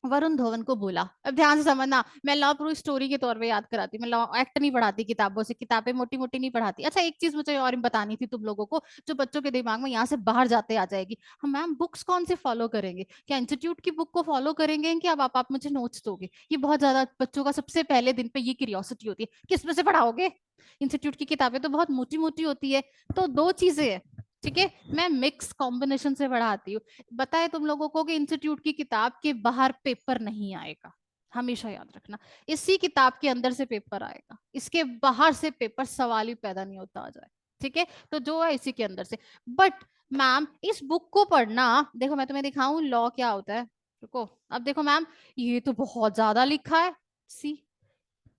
A: वरुण धवन को बोला, अब ध्यान से समझना, मैं लॉ पूरी स्टोरी के तौर पे याद कराती हूँ, मैं लॉ एक्ट नहीं पढ़ाती किताबों से, किताबें मोटी मोटी नहीं पढ़ाती। अच्छा एक चीज मुझे और बतानी थी तुम लोगों को, जो बच्चों के दिमाग में यहाँ से बाहर जाते आ जाएगी। हम मैम बुक्स कौन से फॉलो करेंगे? क्या इंस्टीट्यूट की बुक को फॉलो करेंगे कि अब आप मुझे नोट्स दोगे? ये बहुत ज्यादा बच्चों का सबसे पहले दिन पे ये क्यूरियोसिटी होती है, किस में से पढ़ाओगे? इंस्टीट्यूट की किताबें तो बहुत मोटी मोटी होती है। तो दो चीजें है, ठीक है, मैं मिक्स कॉम्बिनेशन से पढ़ाती हूँ। बताए तुम लोगों को कि इंस्टीट्यूट की किताब के बाहर पेपर नहीं आएगा, हमेशा याद रखना। इसी किताब के अंदर से पेपर आएगा, इसके बाहर से पेपर सवाल ही पैदा नहीं होता आ जाए। ठीक है। तो जो है इसी के अंदर से। बट मैम इस बुक को पढ़ना, देखो मैं तुम्हें दिखाऊं लॉ क्या होता है। रुको, अब देखो मैम, ये तो बहुत ज्यादा लिखा है। सी,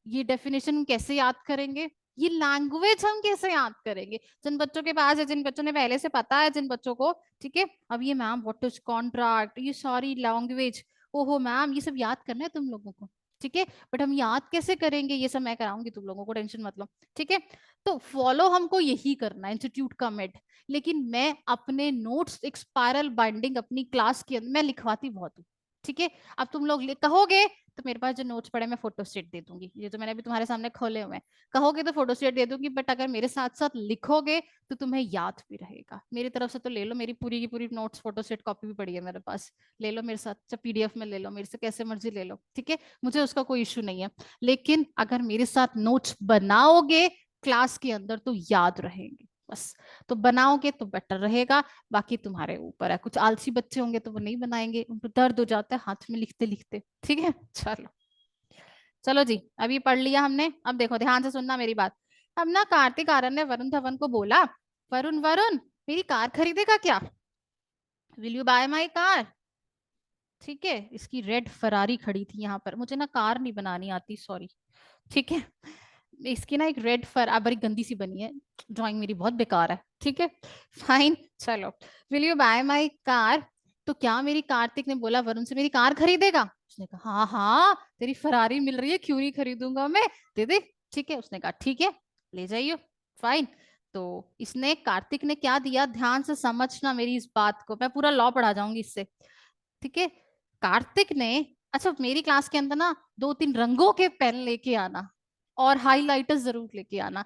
A: ये डेफिनेशन कैसे याद करेंगे? ये लैंग्वेज हम कैसे याद करेंगे? जिन बच्चों के पास है, जिन बच्चों ने पहले से पता है, जिन बच्चों को, ठीक है। अब ये मैम व्हाट इज कॉन्ट्रैक्ट, ये सॉरी लैंग्वेज, ओहो मैम ये सब याद करना है तुम लोगों को। ठीक है। बट हम याद कैसे करेंगे, ये सब मैं कराऊंगी तुम लोगों को, टेंशन मत लो। ठीक है। तो फॉलो हमको यही करना है, इंस्टीट्यूट का मेड। लेकिन मैं अपने नोट्स एक स्पाइरल बाइंडिंग अपनी क्लास के अंदर मैं लिखवाती बहुत हूँ। ठीक है। अब तुम लोग कहोगे तो मेरे पास जो नोट्स पड़े मैं फोटो स्टेट दे दूंगी, ये जो मैंने अभी तुम्हारे सामने खोले हुए हैं। कहोगे तो फोटो स्टेट दे दूंगी, बट अगर मेरे साथ साथ लिखोगे तो तुम्हें याद भी रहेगा। मेरी तरफ से तो ले लो, मेरी पूरी की पूरी नोट्स फोटो स्टेट कॉपी भी पड़ी है मेरे पास, ले लो मेरे साथ, चाहे पीडीएफ में ले लो, मेरे से कैसे मर्जी ले लो, ठीक है, मुझे उसका कोई इशू नहीं है। लेकिन अगर मेरे साथ नोट्स बनाओगे क्लास के अंदर तो याद रहेंगे बस। तो बनाओगे तो बेटर रहेगा, बाकी तुम्हारे ऊपर है। कुछ आलसी बच्चे होंगे तो वो नहीं बनाएंगे, उनको दर्द हो जाता है हाथ में लिखते लिखते, ठीक है। चलो चलो जी, अभी पढ़ लिया हमने, अब देखो ध्यान से सुनना मेरी बात। अब ना कार्तिक आर्यन ने वरुण धवन को बोला, वरुण वरुण मेरी कार खरीदेगा क्या, will you bye my car. ठीक है, इसकी रेड फरारी खड़ी थी यहाँ पर, मुझे ना कार नहीं बनानी आती, सॉरी, ठीक है। इसकी ना एक रेड फर बड़ी गंदी सी बनी है, ड्राइंग मेरी बहुत बेकार है, ठीक है, फाइन चलो। Will you bye my car. तो क्या मेरी कार्तिक ने बोला वरुण से, मेरी कार खरीदेगा। उसने कहा हाँ हाँ, तेरी फरारी मिल रही है, क्यों नहीं खरीदूंगा मैं, दे दे। ठीक है, उसने कहा ठीक है, ले जाइयो, फाइन। तो इसने कार्तिक ने क्या दिया, ध्यान से समझना मेरी इस बात को, मैं पूरा लॉ पढ़ा जाऊंगी इससे, ठीक है। कार्तिक ने, अच्छा मेरी क्लास के अंदर ना 2-3 रंगों के पेन लेके आना, और हाइलाइटर्स जरूर लेके आना।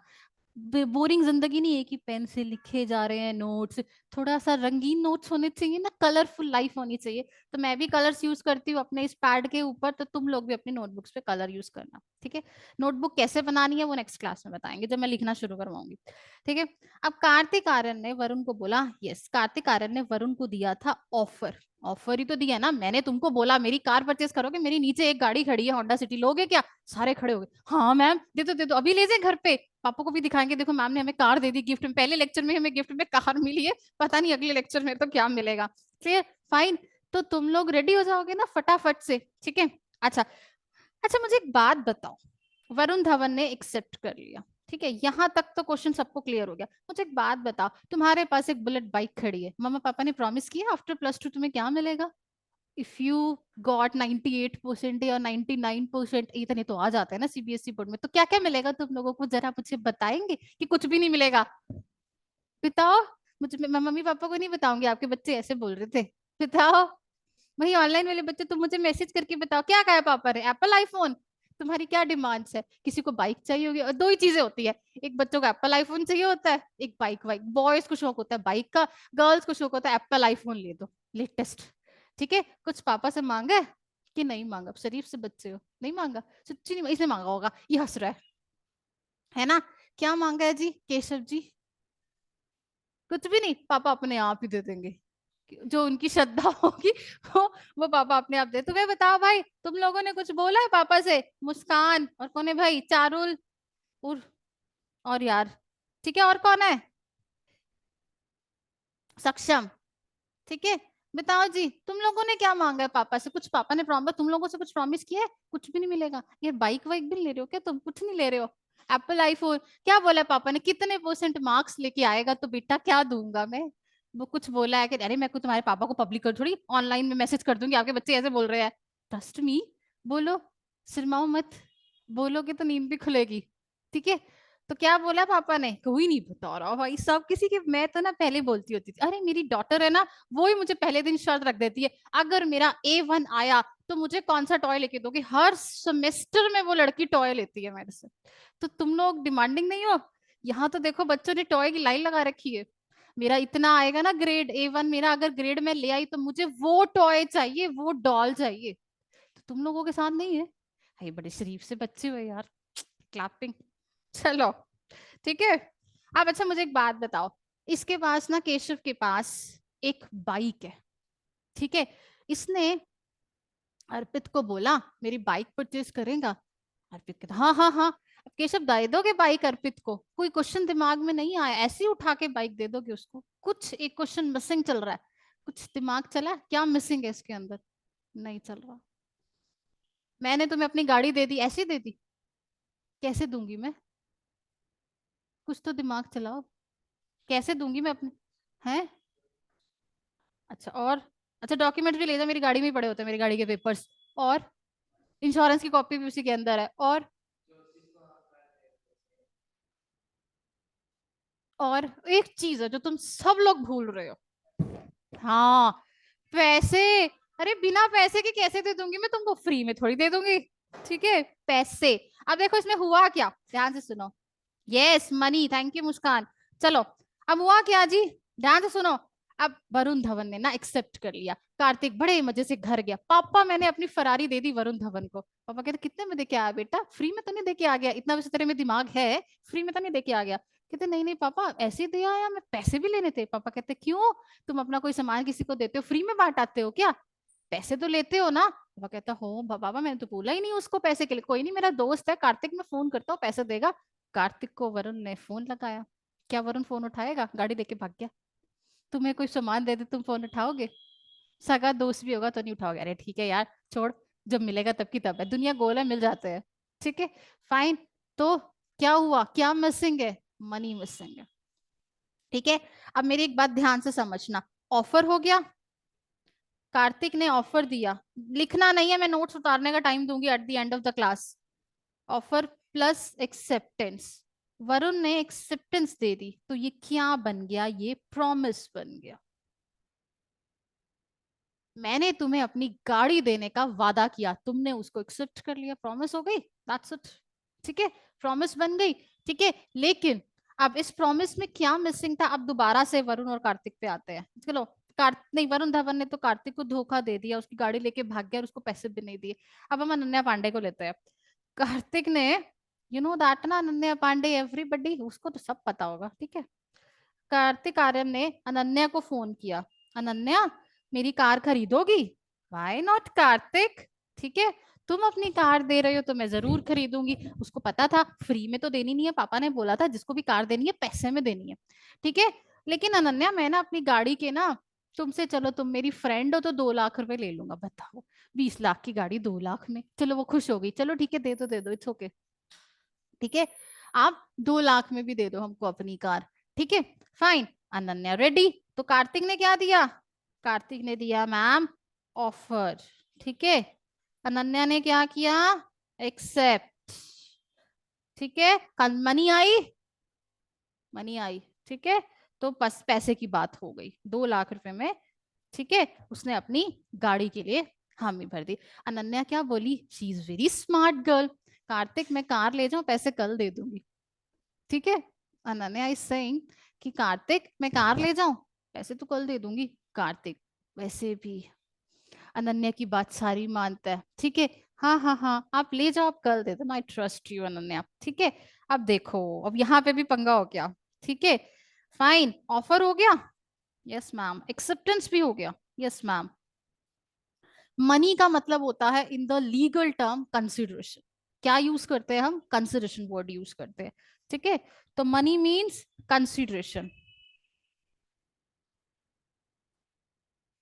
A: बोरिंग जिंदगी नहीं है कि पेन से लिखे जा रहे हैं नोट्स, थोड़ा सा रंगीन नोट्स होने चाहिए ना, कलरफुल लाइफ होनी चाहिए। तो मैं भी कलर्स यूज करती हूँ अपने इस पैड के ऊपर, तो तुम लोग भी अपनी नोटबुक्स पे कलर यूज करना, ठीक है। नोटबुक कैसे बनानी है वो नेक्स्ट क्लास में बताएंगे, जब मैं लिखना शुरू करवाऊंगी, ठीक है। अब कार्तिक आर्यन ने वरुण को बोला, यस कार्तिक आर्यन ने वरुण को दिया था ऑफर, ऑफर ही तो दिया ना, मैंने तुमको बोला मेरी कार परचेस करोगे, मेरी नीचे एक गाड़ी खड़ी है होंडा सिटी, लोगे क्या। सारे खड़े हो गए, हाँ मैम दे दो अभी ले जाए घर पे, पापा को भी दिखाएंगे, देखो मैम ने हमें कार दे दी गिफ्ट में, पहले लेक्चर में हमें गिफ्ट में कार मिली है, पता नहीं अगले लेक्चर में तो क्या मिलेगा। Clear, fine. तो तुम लोग रेडी हो जाओगे ना फटाफट से, ठीक है। अच्छा, अच्छा मुझे एक बात बताओ, वरुण धवन ने एक्सेप्ट कर लिया, ठीक है, यहाँ तक तो क्वेश्चन सबको क्लियर हो गया। मुझे एक बात बताओ, तुम्हारे पास एक बुलेट बाइक खड़ी है, मम्मा पापा ने प्रॉमिस किया आफ्टर +2 तुम्हें क्या मिलेगा। इफ यू गॉट 98% या 99%, इतने तो आ जाते हैं ना सीबीएसई बोर्ड में, तो क्या क्या मिलेगा तुम लोगों को, जरा मुझे बताएंगे कि कुछ भी नहीं मिलेगा। बताओ मुझे, मैं मम्मी पापा को नहीं बताऊंगी आपके बच्चे ऐसे बोल रहे थे, बताओ। वही ऑनलाइन वाले बच्चे, तुम मुझे मैसेज करके बताओ क्या कहा है पापा ने, एप्पल आईफोन। तुम्हारी क्या डिमांड्स है, किसी को बाइक चाहिए होगी, और दो ही चीजें होती है, एक बच्चों को एप्पल आईफोन चाहिए होता है, एक बाइक वाइक, बॉयज को शौक होता है बाइक का, गर्ल्स को शौक होता है एप्पल आईफोन ले दो लेटेस्ट, ठीक है। कुछ पापा से मांगा है कि नहीं मांगा, शरीफ से बच्चे हो, नहीं मांगा, सच्ची नहीं, इसने मांगा होगा, ये हंस रहा है ना। क्या मांगा है जी केशव जी, कुछ भी नहीं, पापा अपने आप ही दे देंगे, जो उनकी श्रद्धा होगी वो वो पापा अपने आप दे। तुम्हें बताओ भाई, तुम लोगों ने कुछ बोला है पापा से, मुस्कान और कौन है भाई, चारुल और यार, ठीक है, और कौन है, सक्षम, ठीक है। बताओ जी तुम लोगों ने क्या मांगा है पापा से, कुछ पापा ने प्रॉमिस, तुम लोगों से कुछ प्रॉमिस किया है, कुछ भी नहीं मिलेगा। ये बाइक वाइक भी नहीं ले रहे हो क्या तुम, कुछ नहीं ले रहे हो, एप्पल आईफोन, क्या बोला है पापा ने, कितने % मार्क्स लेके आएगा तो बेटा क्या दूंगा मैं। वो कुछ बोला है कि अरे मैं कुछ तुम्हारे पापा को पब्लिक कर थोड़ी ऑनलाइन में मैसेज कर दूंगी आपके बच्चे ऐसे बोल रहे हैं, ट्रस्ट मी, बोलो, शर्माओ मत, बोलोगे तो नींद भी खुलेगी, ठीक है। तो क्या बोला पापा ने, कोई नहीं बता रहा भाई, सब किसी की, मैं तो ना पहले बोलती होती थी, अरे मेरी डॉटर है ना, वो ही मुझे पहले दिन शर्त रख देती है, अगर मेरा A1 आया तो मुझे कौन सा टॉय लेके दोगे, हर सेमेस्टर में वो लड़की टॉय लेती है मेरे से। तो तुम लोग डिमांडिंग नहीं हो, यहाँ तो देखो बच्चों ने टॉय की लाइन लगा रखी है, मेरा इतना आएगा ना ग्रेड A1, मेरा अगर ग्रेड में ले आई तो मुझे वो टॉय चाहिए, वो डॉल चाहिए। तो तुम लोगों के साथ नहीं है, भाई बड़े शरीफ से बच्चे हो यार, क्लैपिंग। चलो ठीक है। अब अच्छा मुझे एक बात बताओ, इसके पास ना, केशव के पास एक बाइक है, ठीक है। इसने अर्पित को बोला मेरी बाइक परचेज करेगा, अर्पित कहता हाँ हाँ हाँ। अब केशव दे दोगे बाइक अर्पित को, कोई क्वेश्चन दिमाग में नहीं आया, ऐसे ही उठा के बाइक दे दोगे उसको, कुछ एक क्वेश्चन मिसिंग चल रहा है, कुछ दिमाग चला, क्या मिसिंग है इसके अंदर, नहीं चल रहा। मैंने तुम्हें अपनी गाड़ी दे दी, ऐसे दे दी, कैसे दूंगी मैं, कुछ तो दिमाग चलाओ, कैसे दूंगी मैं अपने, हैं। अच्छा और, अच्छा डॉक्यूमेंट भी ले जा, मेरी गाड़ी में ही पड़े होते हैं, मेरी गाड़ी के पेपर्स, और इंश्योरेंस की कॉपी भी उसी के अंदर है, और एक चीज है जो तुम सब लोग भूल रहे हो, हाँ पैसे, अरे बिना पैसे के कैसे दे दूंगी मैं तुमको, फ्री में थोड़ी दे दूंगी। ठीक है, पैसे। अब देखो इसमें हुआ क्या, ध्यान से सुनो। यस मनी, थैंक यू मुस्कान। चलो, अब हुआ क्या जी, ध्यान से सुनो। अब वरुण धवन ने ना एक्सेप्ट कर लिया, कार्तिक बड़े मजे से घर गया, पापा मैंने अपनी फरारी दे दी वरुण धवन को। पापा कहते कितने में दे के आया बेटा, फ्री में तो नहीं दे के आ गया, इतना वैसे तेरे में दिमाग है, फ्री में तो नहीं दे के आ गया। कहते नहीं नहीं पापा ऐसे ही दिया आया, मैं पैसे भी लेने थे। पापा कहते क्यों, तुम अपना कोई सामान किसी को देते हो फ्री में बांट आते हो क्या, पैसे तो लेते हो ना। पापा कहता हो बाबा मैंने तो बोला ही नहीं उसको पैसे के लिए, कोई नहीं मेरा दोस्त है कार्तिक, मैं फोन करता हूँ पैसे देगा। कार्तिक को वरुण ने फोन लगाया, क्या वरुण फोन उठाएगा, गाड़ी लेके भाग गया। तुम्हें कोई सामान दे दे तुम फोन उठाओगे, सगा दोस्त भी होगा तो नहीं उठाओगे, अरे ठीक है यार छोड़, जब मिलेगा तब की तब है, दुनिया गोल है मिल जाते हैं। ठीक है, फाइन। तो क्या हुआ, क्या मिसिंग है, मनी मिसिंग है। ठीक है, अब मेरी एक बात ध्यान से समझना, ऑफर हो गया, कार्तिक ने ऑफर दिया, लिखना नहीं है, मैं नोट्स उतारने का टाइम दूंगी eight the end of the class. Offer plus acceptance, Varun ने एक्सेप्टेंस दे दी, तो ये क्या बन गया, ये प्रॉमिस बन गया। मैंने तुम्हें अपनी गाड़ी देने का वादा किया, तुमने उसको एक्सेप्ट कर लिया, प्रॉमिस हो गई, दैट्स इट। ठीक है, प्रॉमिस बन गई। ठीक है, लेकिन अब इस प्रॉमिस में क्या मिसिंग था, अब दोबारा से वरुण और कार्तिक पे आते हैं। चलो, नहीं, वरुण धवन ने तो कार्तिक को धोखा दे दिया, उसकी गाड़ी लेके भाग गया और उसको पैसे भी नहीं दिए। अब हम अनन्या पांडे को लेते हैं। कार्तिक ने, यू नो दैट ना, अनन्या पांडे एवरीबडी, उसको तो सब पता होगा। ठीक है, कार्तिक आर्यन ने अनन्या को फोन किया, अनन्या मेरी कार खरीदोगी, वाई नॉट कार्तिक। ठीक है, तुम अपनी कार दे रहे हो तो मैं जरूर खरीदूंगी। उसको पता था फ्री में तो देनी नहीं है, पापा ने बोला था जिसको भी कार देनी है पैसे में देनी है। ठीक है, लेकिन अनन्या मैं ना अपनी गाड़ी के ना, तुमसे, चलो तुम मेरी फ्रेंड हो तो 2 लाख रुपए ले लूंगा, बताओ 20 लाख की गाड़ी 2 लाख में, चलो वो खुश हो गई, चलो ठीक है दे दो इट्स ओके। ठीक है, आप 2 लाख में भी दे दो हमको अपनी कार। ठीक है, फाइन, अनन्या रेडी। तो कार्तिक ने क्या दिया, कार्तिक ने दिया मैम ऑफर। ठीक है, अनन्या ने क्या किया, एक्सेप्ट। ठीक है, मनी आई, मनी आई। ठीक है, तो बस पैसे की बात हो गई, 2 लाख रुपए में। ठीक है, उसने अपनी गाड़ी के लिए हामी भर दी। अनन्या क्या बोली, she is very smart girl, Kartik मैं कार ले जाऊं पैसे कल दे दूंगी। ठीक है, अनन्या इज सेइंग कि कार्तिक मैं कार ले जाऊं पैसे तो कल दे दूंगी। कार्तिक वैसे भी अनन्या की बात सारी मानता है। ठीक है, हाँ हाँ हाँ आप ले जाओ, आप कल दे दो, आई ट्रस्ट यू अनन्या। ठीक है, अब देखो, अब यहाँ पे भी पंगा हो गया। ठीक है, फाइन, ऑफर हो गया, यस मैम, एक्सेप्टेंस भी हो गया, यस मैम। मनी का मतलब होता है in the legal term consideration, क्या यूज करते हैं हम, कंसिडरेशन वर्ड यूज करते हैं। ठीक है, तो मनी मीन्स कंसिडरेशन।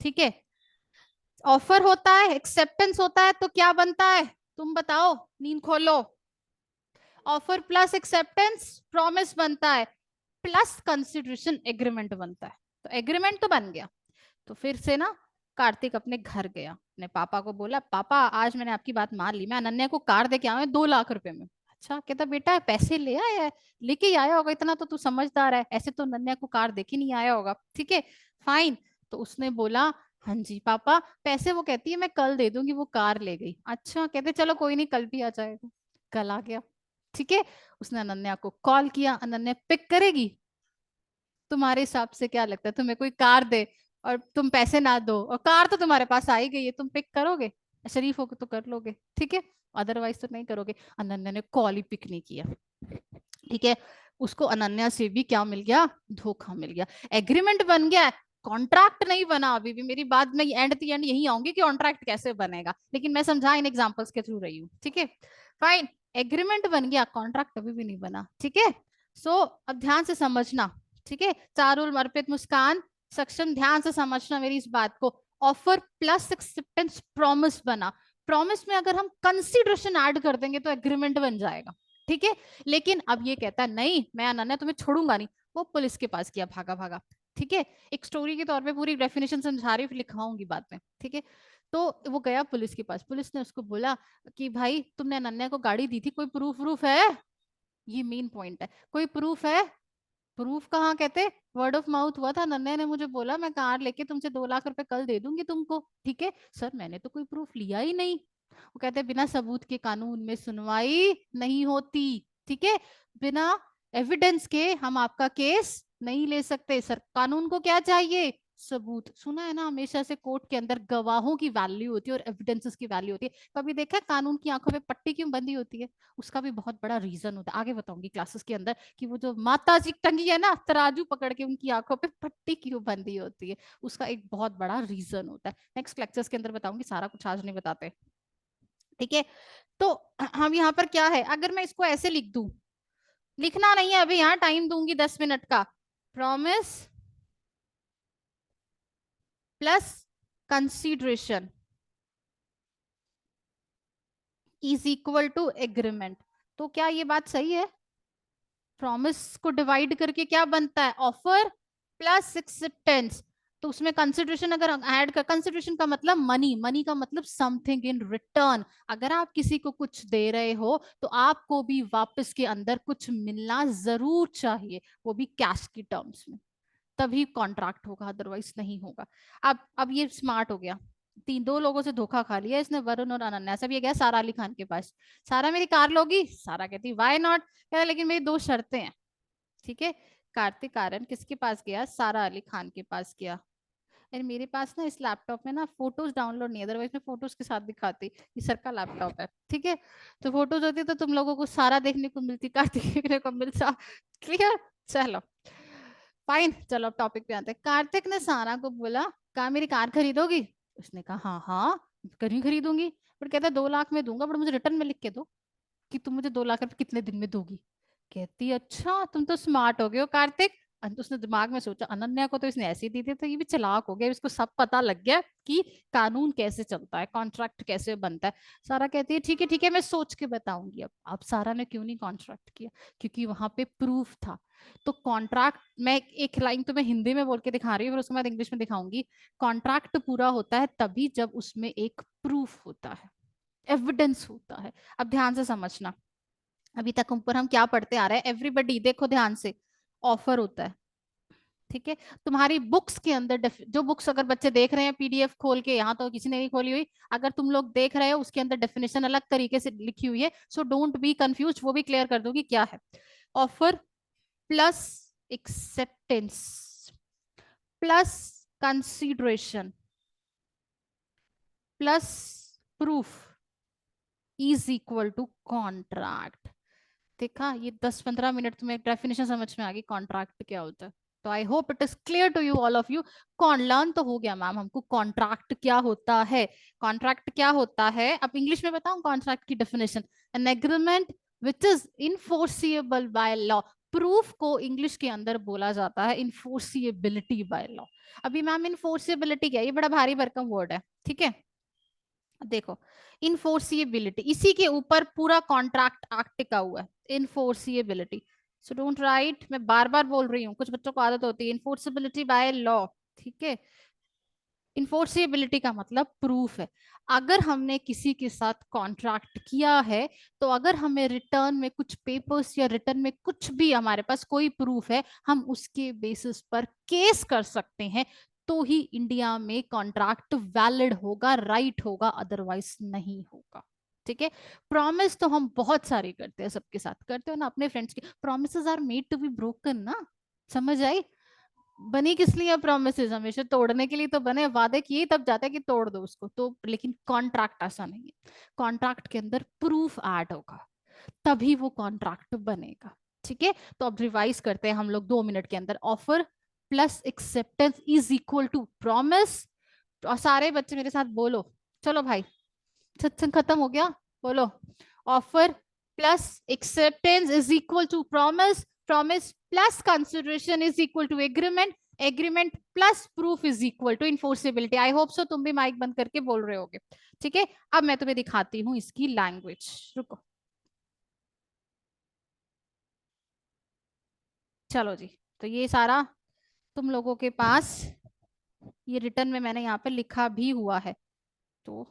A: ठीक है, ऑफर होता है, एक्सेप्टेंस होता है, तो क्या बनता है, तुम बताओ, नींद खोलो। ऑफर प्लस एक्सेप्टेंस प्रॉमिस बनता है, प्लस कंसिडरेशन एग्रीमेंट बनता है। तो एग्रीमेंट तो बन गया। तो फिर से ना कार्तिक अपने घर गया, अपने पापा को बोला पापा आज मैंने आपकी बात मान ली, मैं अनन्या को कार दे के आया 2 लाख रुपए में। अच्छा, कहता बेटा पैसे ले आया है, लेके ही आया होगा, इतना तो तू समझदार है, ऐसे तो अनन्या को कार दे के नहीं आया होगा। ठीक है, फाइन। तो उसने बोला हाँ जी पापा, पैसे वो कहती है मैं कल दे दूंगी, वो कार ले गई। अच्छा, कहते चलो कोई नहीं कल भी आ जाएगा। कल आ गया। ठीक है, उसने अनन्या को कॉल किया, अनन्या पिक करेगी, तुम्हारे हिसाब से क्या लगता है, तुम्हें कोई कार दे और तुम पैसे ना दो, और कार तो तुम्हारे पास आ ही गई है, तुम पिक करोगे, शरीफ होके तो कर लोगे। ठीक है, अदरवाइज तो नहीं करोगे। अनन्या ने कॉल ही पिक नहीं किया। ठीक है, उसको अनन्या से भी क्या मिल गया, धोखा मिल गया। एग्रीमेंट बन गया, कॉन्ट्रैक्ट नहीं बना। अभी भी मेरी बात में एंड दी एंड यही आऊंगी कि कॉन्ट्रैक्ट कैसे बनेगा, लेकिन मैं समझा इन एग्जांपल्स के थ्रू रही हूँ। ठीक है, फाइन, एग्रीमेंट बन गया, कॉन्ट्रैक्ट अभी भी नहीं बना। ठीक है, सो अब ध्यान से समझना। ठीक है, चारुल, अर्पित, मुस्कान, सक्षम, ध्यान से समझना मेरी इस बात को। ऑफर प्लस एक्सेप्टेंस प्रॉमिस बना, प्रॉमिस में अगर हम कंसिडरेशन ऐड कर देंगे तो एग्रीमेंट बन जाएगा। ठीक है, लेकिन अब ये कहता है नहीं मैं अनन्या तुम्हें छोड़ूंगा नहीं, वो पुलिस के पास गया भागा भागा। ठीक है, एक स्टोरी के तौर पे पूरी डेफिनेशन समझा रही हूँ, लिखवाऊंगी बाद में। ठीक है, तो वो गया पुलिस के पास, पुलिस ने उसको बोला कि भाई तुमने अनन्या को गाड़ी दी थी, कोई प्रूफ, प्रूफ है, ये मेन पॉइंट है, कोई प्रूफ है। प्रूफ कहाँ कहते, वर्ड ऑफ माउथ हुआ था। नन्हे ने मुझे बोला मैं कार लेके तुमसे 2 लाख रुपए कल दे दूंगी तुमको, ठीक है सर, मैंने तो कोई प्रूफ लिया ही नहीं। वो कहते बिना सबूत के कानून में सुनवाई नहीं होती, ठीक है, बिना एविडेंस के हम आपका केस नहीं ले सकते। सर कानून को क्या चाहिए, सबूत। सुना है ना, हमेशा से कोर्ट के अंदर गवाहों की वैल्यू होती है और एविडेंसेस की वैल्यू होती है। कभी देखा है कानून की आंखों में पट्टी क्यों बंधी होती है? उसका भी बहुत बड़ा रीजन होता है, आगे बताऊंगी क्लासेस के अंदर, कि वो जो माता जी टंगी है ना तराजू पकड़ के, उनकी आंखों पे पट्टी क्यों बंधी होती है, उसका एक बहुत बड़ा रीजन होता है। नेक्स्ट लेक्चर्स के अंदर बताऊंगी, सारा कुछ आज नहीं बताते, ठीक है। तो हम यहाँ पर क्या है, अगर मैं इसको ऐसे लिख दूं, लिखना नहीं है अभी, यहाँ टाइम दूंगी 10 मिनट का। Promise plus consideration is equal to agreement. तो क्या ये बात सही है? प्रॉमिस को डिवाइड करके क्या बनता है, ऑफर प्लस एक्सेप्टेंस। तो उसमें कंसिडरेशन अगर ऐड कर, कंसिडरेशन का मतलब मनी, मनी का मतलब समथिंग इन रिटर्न। अगर आप किसी को कुछ दे रहे हो तो आपको भी वापस के अंदर कुछ मिलना जरूर चाहिए, वो भी कैश की टर्म्स में, तभी कॉन्ट्रैक्ट होगा, अदरवाइज नहीं होगा। अब ये स्मार्ट हो गया, 2 लोगों से धोखा खा लिया इसने, वरुण और अनन्या। सब ये गया सारा अली खान के पास, सारा मेरी कार लोगी? सारा कहती वाई नॉट, कहता लेकिन मेरी 2 शर्तें हैं, ठीक है। कार्तिक आर्यन किसके पास गया, सारा अली खान के पास गया। अरे मेरे पास ना इस लैपटॉप में ना फोटोज डाउनलोड नहीं है, अदरवाइज मैं फोटोज के साथ दिखाती, ये सर का लैपटॉप है, ठीक है। तो फोटोज होती तो तुम लोगों को सारा देखने को मिलती, कार्तिक देखने को मिलता, क्लियर। चलो फाइन, चलो अब टॉपिक पे आते हैं। कार्तिक ने सारा को बोला, कहा मेरी कार खरीदोगी? उसने कहा हाँ हाँ कहीं खरीदूंगी, पर कहता 2 लाख में दूंगा, पर मुझे रिटर्न में लिख के दो कि तुम मुझे 2 लाख रुपए कितने दिन में दोगी। कहती अच्छा तुम तो स्मार्ट हो गए हो कार्तिक। उसने दिमाग में सोचा अनन्या को तो इसने ऐसे ही दी थी, तो ये भी चालाक हो गया, इसको सब पता लग गया कि कानून कैसे चलता है, कॉन्ट्रैक्ट कैसे बनता है। सारा कहती है ठीक है मैं सोच के बताऊंगी। अब सारा ने क्यों नहीं कॉन्ट्रैक्ट किया, क्योंकि वहां पे प्रूफ था। तो कॉन्ट्रैक्ट, मैं एक लाइन तो मैं हिंदी में बोल के दिखा रही हूँ, फिर उसके बाद इंग्लिश में दिखाऊंगी। कॉन्ट्रैक्ट पूरा होता है तभी जब उसमें एक प्रूफ होता है, एविडेंस होता है। अब ध्यान से समझना, अभी तक ऊपर हम क्या पढ़ते आ रहे हैं, एवरीबडी देखो ध्यान से। ऑफर होता है, ठीक है। तुम्हारी बुक्स के अंदर जो बुक्स अगर बच्चे देख रहे हैं पीडीएफ खोल के, यहाँ तो किसी ने नहीं खोली हुई, अगर तुम लोग देख रहे हो उसके अंदर डेफिनेशन अलग तरीके से लिखी हुई है, सो डोंट बी कंफ्यूज, वो भी क्लियर कर दूंगी क्या है। Offer plus acceptance plus consideration plus proof is equal to contract. देखा, ये 10-15 मिनट तुम्हें डेफिनेशन समझ में आ गई कॉन्ट्रैक्ट क्या होता है। तो I hope it is clear to you all of you. कौन लर्न तो हो गया मैम हमको कॉन्ट्रैक्ट क्या होता है। कॉन्ट्रैक्ट क्या होता है, अब इंग्लिश में बताऊं कॉन्ट्रैक्ट की definition, an agreement which is enforceable by law. Proof को इंग्लिश के अंदर बोला जाता है इनफोर्सिएबिलिटी बाय लॉ। अभी मैम इनफोर्सिएबिलिटी क्या है, ये बड़ा भारी भरकम वर्ड है, ठीक है। देखो, इनफोर्सिएबिलिटी, इसी के ऊपर पूरा कॉन्ट्रैक्ट एक्ट टिका हुआ है, इनफोर्सिएबिलिटी। सो डोंट राइट, मैं बार बार बोल रही हूँ, कुछ बच्चों को आदत होती है, इनफोर्सिबिलिटी बाय लॉ, ठीक है। इन्फोर्सिबिलिटी का मतलब प्रूफ है। अगर हमने किसी के साथ कॉन्ट्रैक्ट किया है, तो अगर हमें रिटर्न में कुछ पेपर्स या रिटर्न में कुछ भी हमारे पास कोई प्रूफ है, हम उसके बेसिस पर केस कर सकते हैं, तो ही इंडिया में कॉन्ट्रैक्ट वैलिड होगा, राइट होगा, अदरवाइज नहीं होगा, ठीक है। प्रॉमिस तो हम बहुत सारे करते हैं, सबके साथ करते हो ना, अपने फ्रेंड्स के। Promises are made to be broken ना, समझ आई? बनी किस लिए प्रोमिसेस, हमेशा तोड़ने के लिए तो बने, वादे किए तब जाता है कि तोड़ दो उसको तो, लेकिन कॉन्ट्रैक्ट ऐसा नहीं है। कॉन्ट्रैक्ट के अंदर प्रूफ ऐड होगा, तभी वो कॉन्ट्रैक्ट बनेगा, ठीक है। तो अब रिवाइज करते हैं हम लोग 2 मिनट के अंदर। Offer plus acceptance is equal to promise. और सारे बच्चे मेरे साथ बोलो, चलो भाई, सत्संग खत्म हो गया, बोलो। Offer plus acceptance is equal to promise, promise plus consideration is equal to agreement, agreement plus proof is equal to enforceability. I hope so तुम भी माइक बंद करके बोल रहे होगे, ठीक है। अब मैं तुम्हें दिखाती हूँ इसकी लैंग्वेज, रुको। चलो जी, तो ये सारा तुम लोगों के पास, ये रिटर्न में मैंने यहाँ पे लिखा भी हुआ है, तो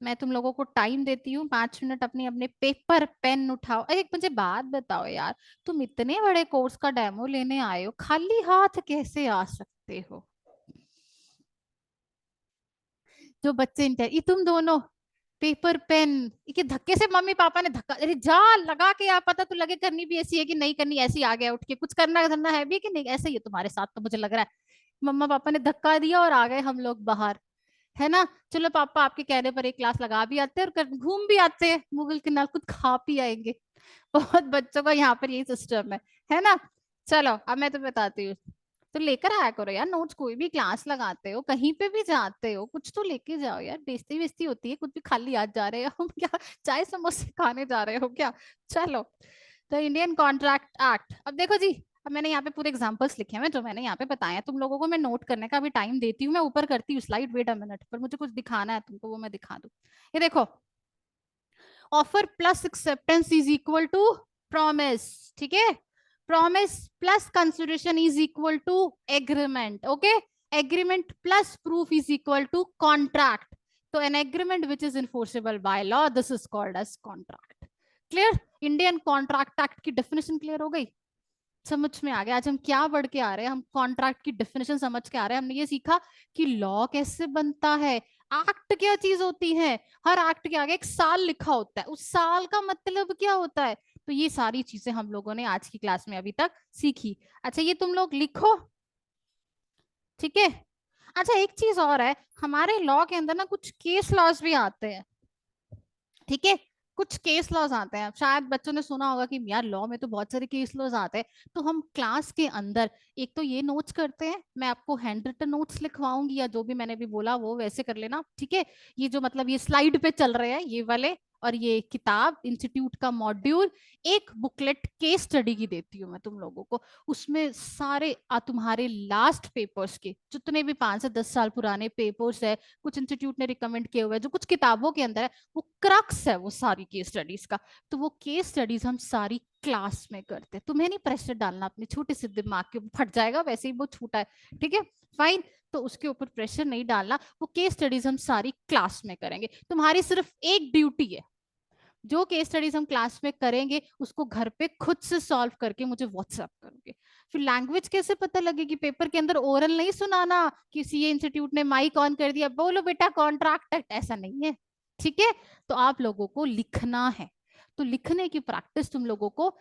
A: मैं तुम लोगों को टाइम देती हूँ, 5 मिनट, अपनी अपने पेपर पेन उठाओ। अरे एक मुझे बात बताओ यार, तुम इतने बड़े कोर्स का डेमो लेने आए हो, खाली हाथ कैसे आ सकते हो? जो बच्चे ये तुम दोनों पेपर पेन, ये धक्के से मम्मी पापा ने धक्का, अरे जा लगा के यार, पता तो लगे करनी भी ऐसी है कि नहीं करनी, ऐसी आ गया उठ के, कुछ करना धरना है भी कि नहीं, ऐसे ही है तुम्हारे साथ तो मुझे लग रहा है। मम्मा पापा ने धक्का दिया और आ गए हम लोग बाहर, है ना? चलो पापा आपके कहने पर एक क्लास लगा भी आते हैं और घूम भी आते हैं मुगल किनार, कुछ खा पी आएंगे। बहुत बच्चों का यहाँ पर यही सिस्टम है ना? चलो अब मैं तुम्हें बताती हूँ। तो लेकर आया करो यार नोट्स, कोई भी क्लास लगाते हो, कहीं पे भी जाते हो, कुछ तो लेके जाओ यार, बेइज्जती बेइज्जती होती है, कुछ भी खाली आज जा रहे हो क्या? चाय समोसे खाने जा रहे हो क्या? चलो। तो इंडियन कॉन्ट्रैक्ट एक्ट, अब देखो जी, अब मैंने यहाँ पे पूरे एग्जांपल्स लिखे हैं जो मैंने यहाँ पे बताए हैं तुम लोगों को, मैं नोट करने का भी टाइम देती हूँ, मैं ऊपर करती हूँ स्लाइड, वेट अ मिनट, पर मुझे कुछ दिखाना है तुमको, वो मैं दिखा दूँ। ये देखो, offer plus acceptance is equal to promise, ठीक है? Promise plus consideration is equal to agreement, okay? Agreement plus proof is equal to contract. तो an agreement which is enforceable by law, this is called as contract. Clear? Indian contract act की डेफिनेशन क्लियर हो गई, समझ में आ गया? आज हम क्या बढ़ के आ रहे हैं, हम कॉन्ट्रैक्ट की डेफिनेशन समझ के आ रहे हैं। हमने ये सीखा कि लॉ कैसे बनता है, एक्ट क्या चीज होती है, हर एक्ट के आगे एक साल लिखा होता है, उस साल का मतलब क्या होता है। तो ये सारी चीजें हम लोगों ने आज की क्लास में अभी तक सीखी। अच्छा ये तुम लोग लिखो, ठीक है? अच्छा एक चीज और है, हमारे लॉ के अंदर ना कुछ केस लॉज भी आते हैं, ठीक है? कुछ केस लॉज आते हैं, शायद बच्चों ने सुना होगा कि यार लॉ में तो बहुत सारे केस लॉज आते हैं। तो हम क्लास के अंदर एक तो ये नोट्स करते हैं, मैं आपको हैंड रिटन नोट्स लिखवाऊंगी, या जो भी मैंने भी बोला वो वैसे कर लेना, ठीक है? ये जो मतलब ये स्लाइड पे चल रहे हैं ये वाले, और ये किताब इंस्टीट्यूट का मॉड्यूल, एक बुकलेट केस स्टडी की देती हूँ मैं तुम लोगों को। उसमें सारे तुम्हारे लास्ट पेपर्स के जितने भी 5 से 10 साल पुराने पेपर्स है, कुछ इंस्टीट्यूट ने रिकमेंड किए हुए हैं, जो कुछ किताबों के अंदर है, वो क्रक्स है वो सारी केस स्टडीज का। तो वो केस स्टडीज हम सारी क्लास में करते हैं, तुम्हें नहीं प्रेशर डालना अपने छोटे से दिमाग के ऊपर, फट जाएगा वैसे ही वो छोटा है, ठीक है? फाइन। तो उसके ऊपर प्रेशर नहीं डालना, वो केस स्टडीज हम सारी क्लास में करेंगे। तुम्हारी सिर्फ एक ड्यूटी है, जो केस स्टडीज हम क्लास में करेंगे उसको घर पे खुद से सॉल्व करके मुझे व्हाट्सएप करोगे। फिर लैंग्वेज कैसे पता लगेगी? पेपर के अंदर ओरल नहीं सुनाना कि सीए इंस्टीट्यूट ने माइक ऑन कर दिया, बोलो बेटा कॉन्ट्रैक्ट एक्ट, ऐसा नहीं है, ठीक है? तो आप लोगों को लिखना है, तो लिखने की प्रैक्टिस तुम लोगों को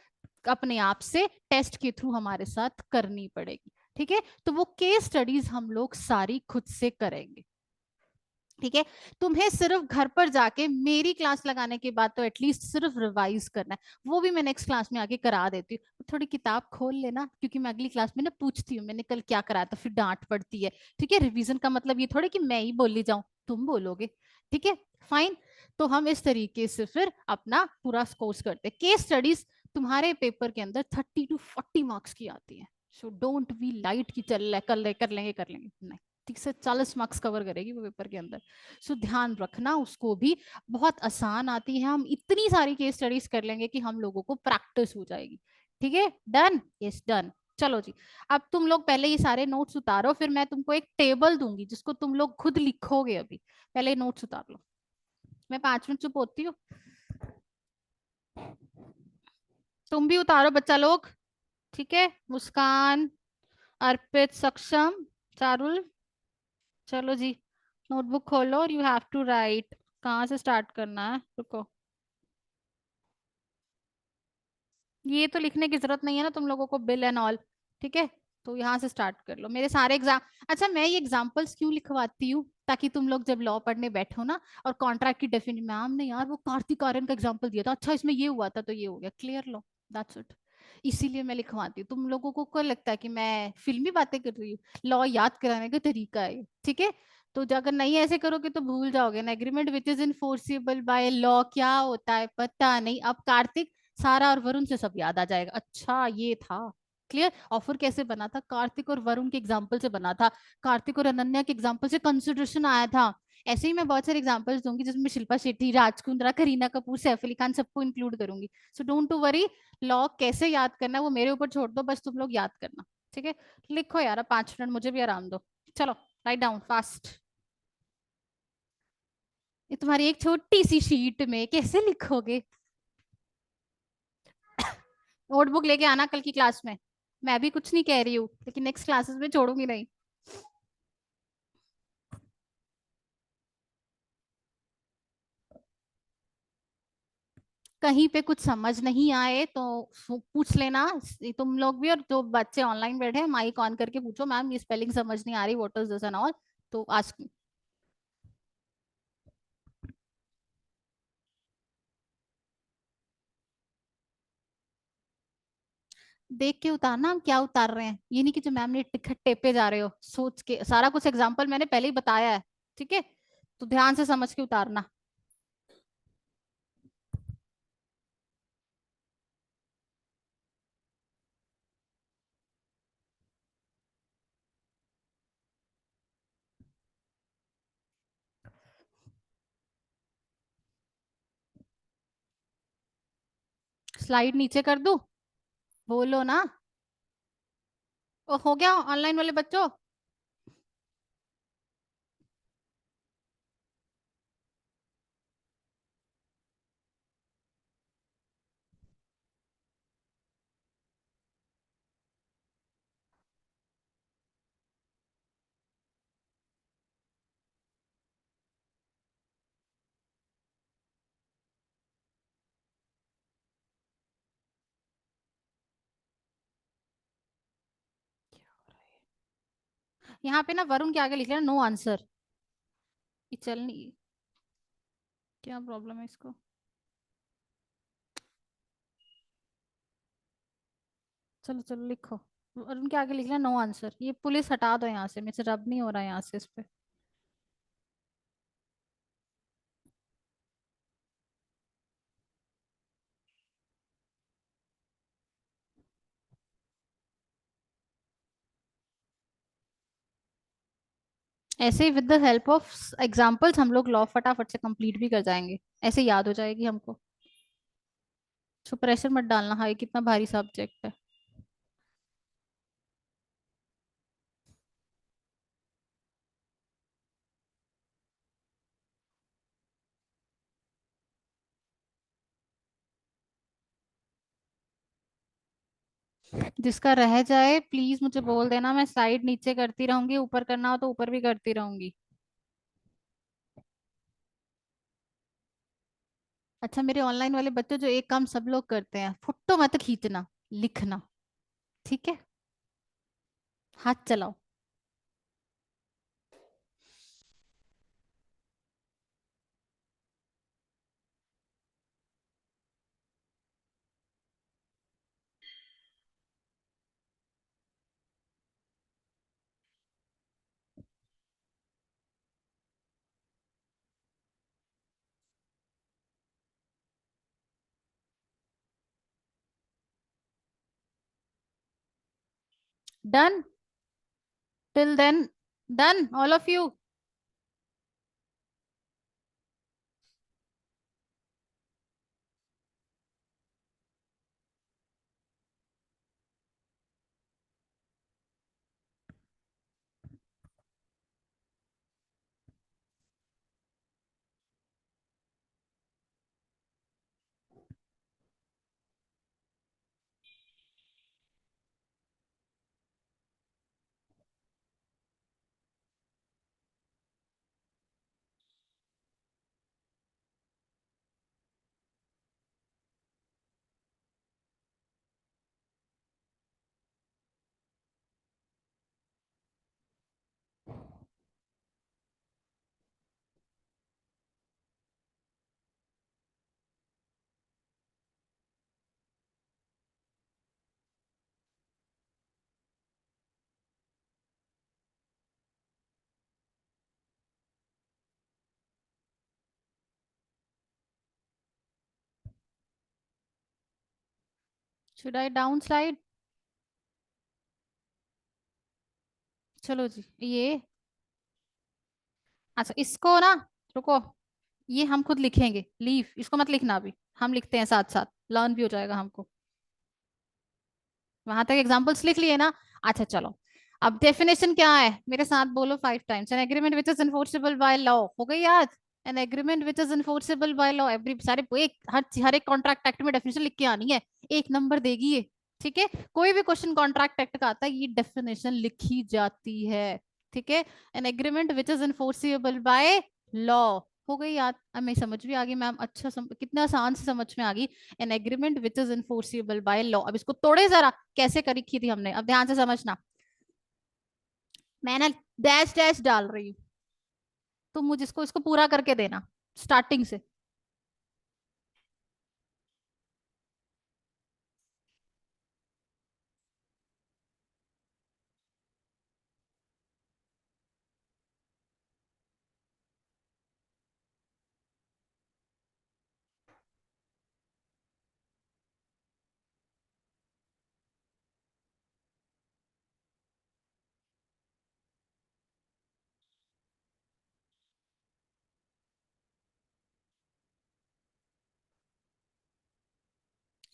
A: अपने आप से टेस्ट के थ्रू हमारे साथ करनी पड़ेगी, ठीक है? तो वो केस स्टडीज हम लोग सारी खुद से करेंगे, ठीक है? तुम्हें सिर्फ घर पर जाके मेरी क्लास लगाने के बाद तो एटलीस्ट सिर्फ रिवाइज करना है, वो भी मैं नेक्स्ट क्लास में आके करा देती हूँ। थोड़ी किताब खोल लेना, क्योंकि मैं अगली क्लास में ना पूछती हूँ मैंने कल क्या कराया, तो फिर डांट पड़ती है, ठीक है? रिवीजन का मतलब ये थोड़ी कि मैं ही बोली जाऊं, तुम बोलोगे, ठीक है? फाइन। तो हम इस तरीके से फिर अपना पूरा कोर्स करते हैं। केस स्टडीज तुम्हारे पेपर के अंदर 30 to 40 मार्क्स की आती है, सो डोंट बी लाइट की चल कर लेंगे, नहीं, 30 से 40 मार्क्स कवर करेगी वो पेपर के अंदर। सो ध्यान रखना, उसको भी बहुत आसान आती है, हम इतनी सारी केस स्टडीज कर लेंगे कि हम लोगों को प्रैक्टिस हो जाएगी, ठीक है? डन? Yes done. चलो जी, अब तुम लोग पहले ये सारे नोट्स उतारो, फिर मैं तुमको एक टेबल दूंगी जिसको तुम लोग खुद लिखोगे। अभी पहले नोट्स उतार लो, मैं 5 मिनट चुप होती हूँ, तुम भी उतारो बच्चा लोग, ठीक है? मुस्कान, अर्पित, सक्षम, चारुल, चलो जी, नोटबुक खोलो और यू हैव टू राइट। कहाँ से स्टार्ट करना है, रुको, ये तो लिखने की जरूरत नहीं है ना तुम लोगों को, बिल एंड ऑल, ठीक है? तो यहाँ से स्टार्ट कर लो मेरे सारे एग्जाम। अच्छा मैं ये एग्जाम्पल्स क्यों लिखवाती हूँ, ताकि तुम लोग जब लॉ पढ़ने बैठो ना, और कॉन्ट्रैक्ट की डेफिनेशन, मैम ने यार वो कार्तिक आर्यन का एग्जाम्पल दिया था, अच्छा इसमें ये हुआ था तो ये हो गया, क्लियर लो, दैट्स इट। इसीलिए मैं लिखवाती हूँ, तुम लोगों को क्या लगता है कि मैं फिल्मी बातें कर रही हूँ? लॉ याद कराने का तरीका है, ठीक है? तो अगर नहीं ऐसे करोगे तो भूल जाओगे ना, agreement which is enforceable by law क्या होता है पता नहीं। अब कार्तिक, सारा और वरुण से सब याद आ जाएगा, अच्छा ये था। क्लियर? ऑफर कैसे बना था? कार्तिक और वरुण के एग्जाम्पल से बना था, कार्तिक और अनन्या के एग्जाम्पल से कंसिडरेशन आया था। ऐसे ही मैं बहुत सारे एग्जाम्पल्स दूंगी जिसमें शिल्पा शेट्टी, राज कुंद्रा, करीना कपूर, सैफ अली खान सबको इंक्लूड करूंगी। So don't to worry, law कैसे याद करना है वो मेरे ऊपर छोड़ दो, बस तुम लोग याद करना, ठीक है? लिखो यार, अब 5 मिनट मुझे भी आराम दो, चलो राइट डाउन फास्ट। ये तुम्हारी एक छोटी सी शीट में कैसे लिखोगे? नोटबुक लेके आना कल की क्लास में। मैं भी कुछ नहीं कह रही हूँ, लेकिन नेक्स्ट क्लासेस में छोड़ूंगी नहीं। कहीं पे कुछ समझ नहीं आए तो पूछ लेना। तुम लोग भी, और जो बच्चे ऑनलाइन बैठे हैं माइक ऑन करके पूछो, मैम ये स्पेलिंग समझ नहीं आ रही, what is this and all. तो आज देख के उतारना हम क्या उतार रहे हैं, ये नहीं कि जो मैम ने टिकट टेपे जा रहे हो। सोच के सारा कुछ एग्जाम्पल मैंने पहले ही बताया है। ठीक है, तो ध्यान से समझ के उतारना। स्लाइड नीचे कर दूं? बोलो ना। ओ, हो गया ऑनलाइन वाले बच्चों? यहाँ पे ना वरुण के आगे लिख लेना नो आंसर। ये चल नहीं, क्या प्रॉब्लम है इसको? चलो चलो लिखो। वरुण के आगे लिख लेना नो आंसर। ये पुलिस हटा दो यहाँ से, मेरे से रब नहीं हो रहा है यहाँ से इस पे। ऐसे ही with the help of examples हम लोग लॉ फटाफट से कंप्लीट भी कर जाएंगे। ऐसे याद हो जाएगी हमको। तो प्रेशर मत डालना, हाई कितना भारी सब्जेक्ट है। जिसका रह जाए प्लीज मुझे बोल देना, मैं साइड नीचे करती रहूंगी, ऊपर करना हो तो ऊपर भी करती रहूंगी। अच्छा, मेरे ऑनलाइन वाले बच्चे जो एक काम सब लोग करते हैं, फोटो मत खींचना, लिखना। ठीक है, हाथ चलाओ। Done? Till then done all of you? Should I down slide? चलो जी, ये अच्छा इसको ना, रुको, ये हम खुद लिखेंगे, लीव इसको मत लिखना अभी। हम लिखते हैं साथ साथ, लर्न भी हो जाएगा हमको। वहां तक एग्जांपल्स लिख लिए ना? अच्छा चलो, अब डेफिनेशन क्या है मेरे साथ बोलो 5 times. N agreement which is enforceable by law, हो गई याद? N agreement which is enforceable by law, every सारे एक हर एक कॉन्ट्रैक्ट एक्ट में डेफिनेशन लिख के आनी है, एक नंबर देगी ये। ठीक है, कोई भी क्वेश्चन कॉन्ट्रैक्ट एक्ट का आता है ये डेफिनेशन लिखी जाती है। ठीक है, an agreement which is enforceable by law. हो गई याद? अब मैं समझ भी आ गई मैम, अच्छा कितना आसान से समझ में आ गई। N agreement which is enforceable by law. अब इसको तोड़े जरा, कैसे करी थी हमने, अब ध्यान से समझना। मैं ना डैश डैश डाल रही हूँ, तुम मुझे इसको पूरा करके देना स्टार्टिंग से।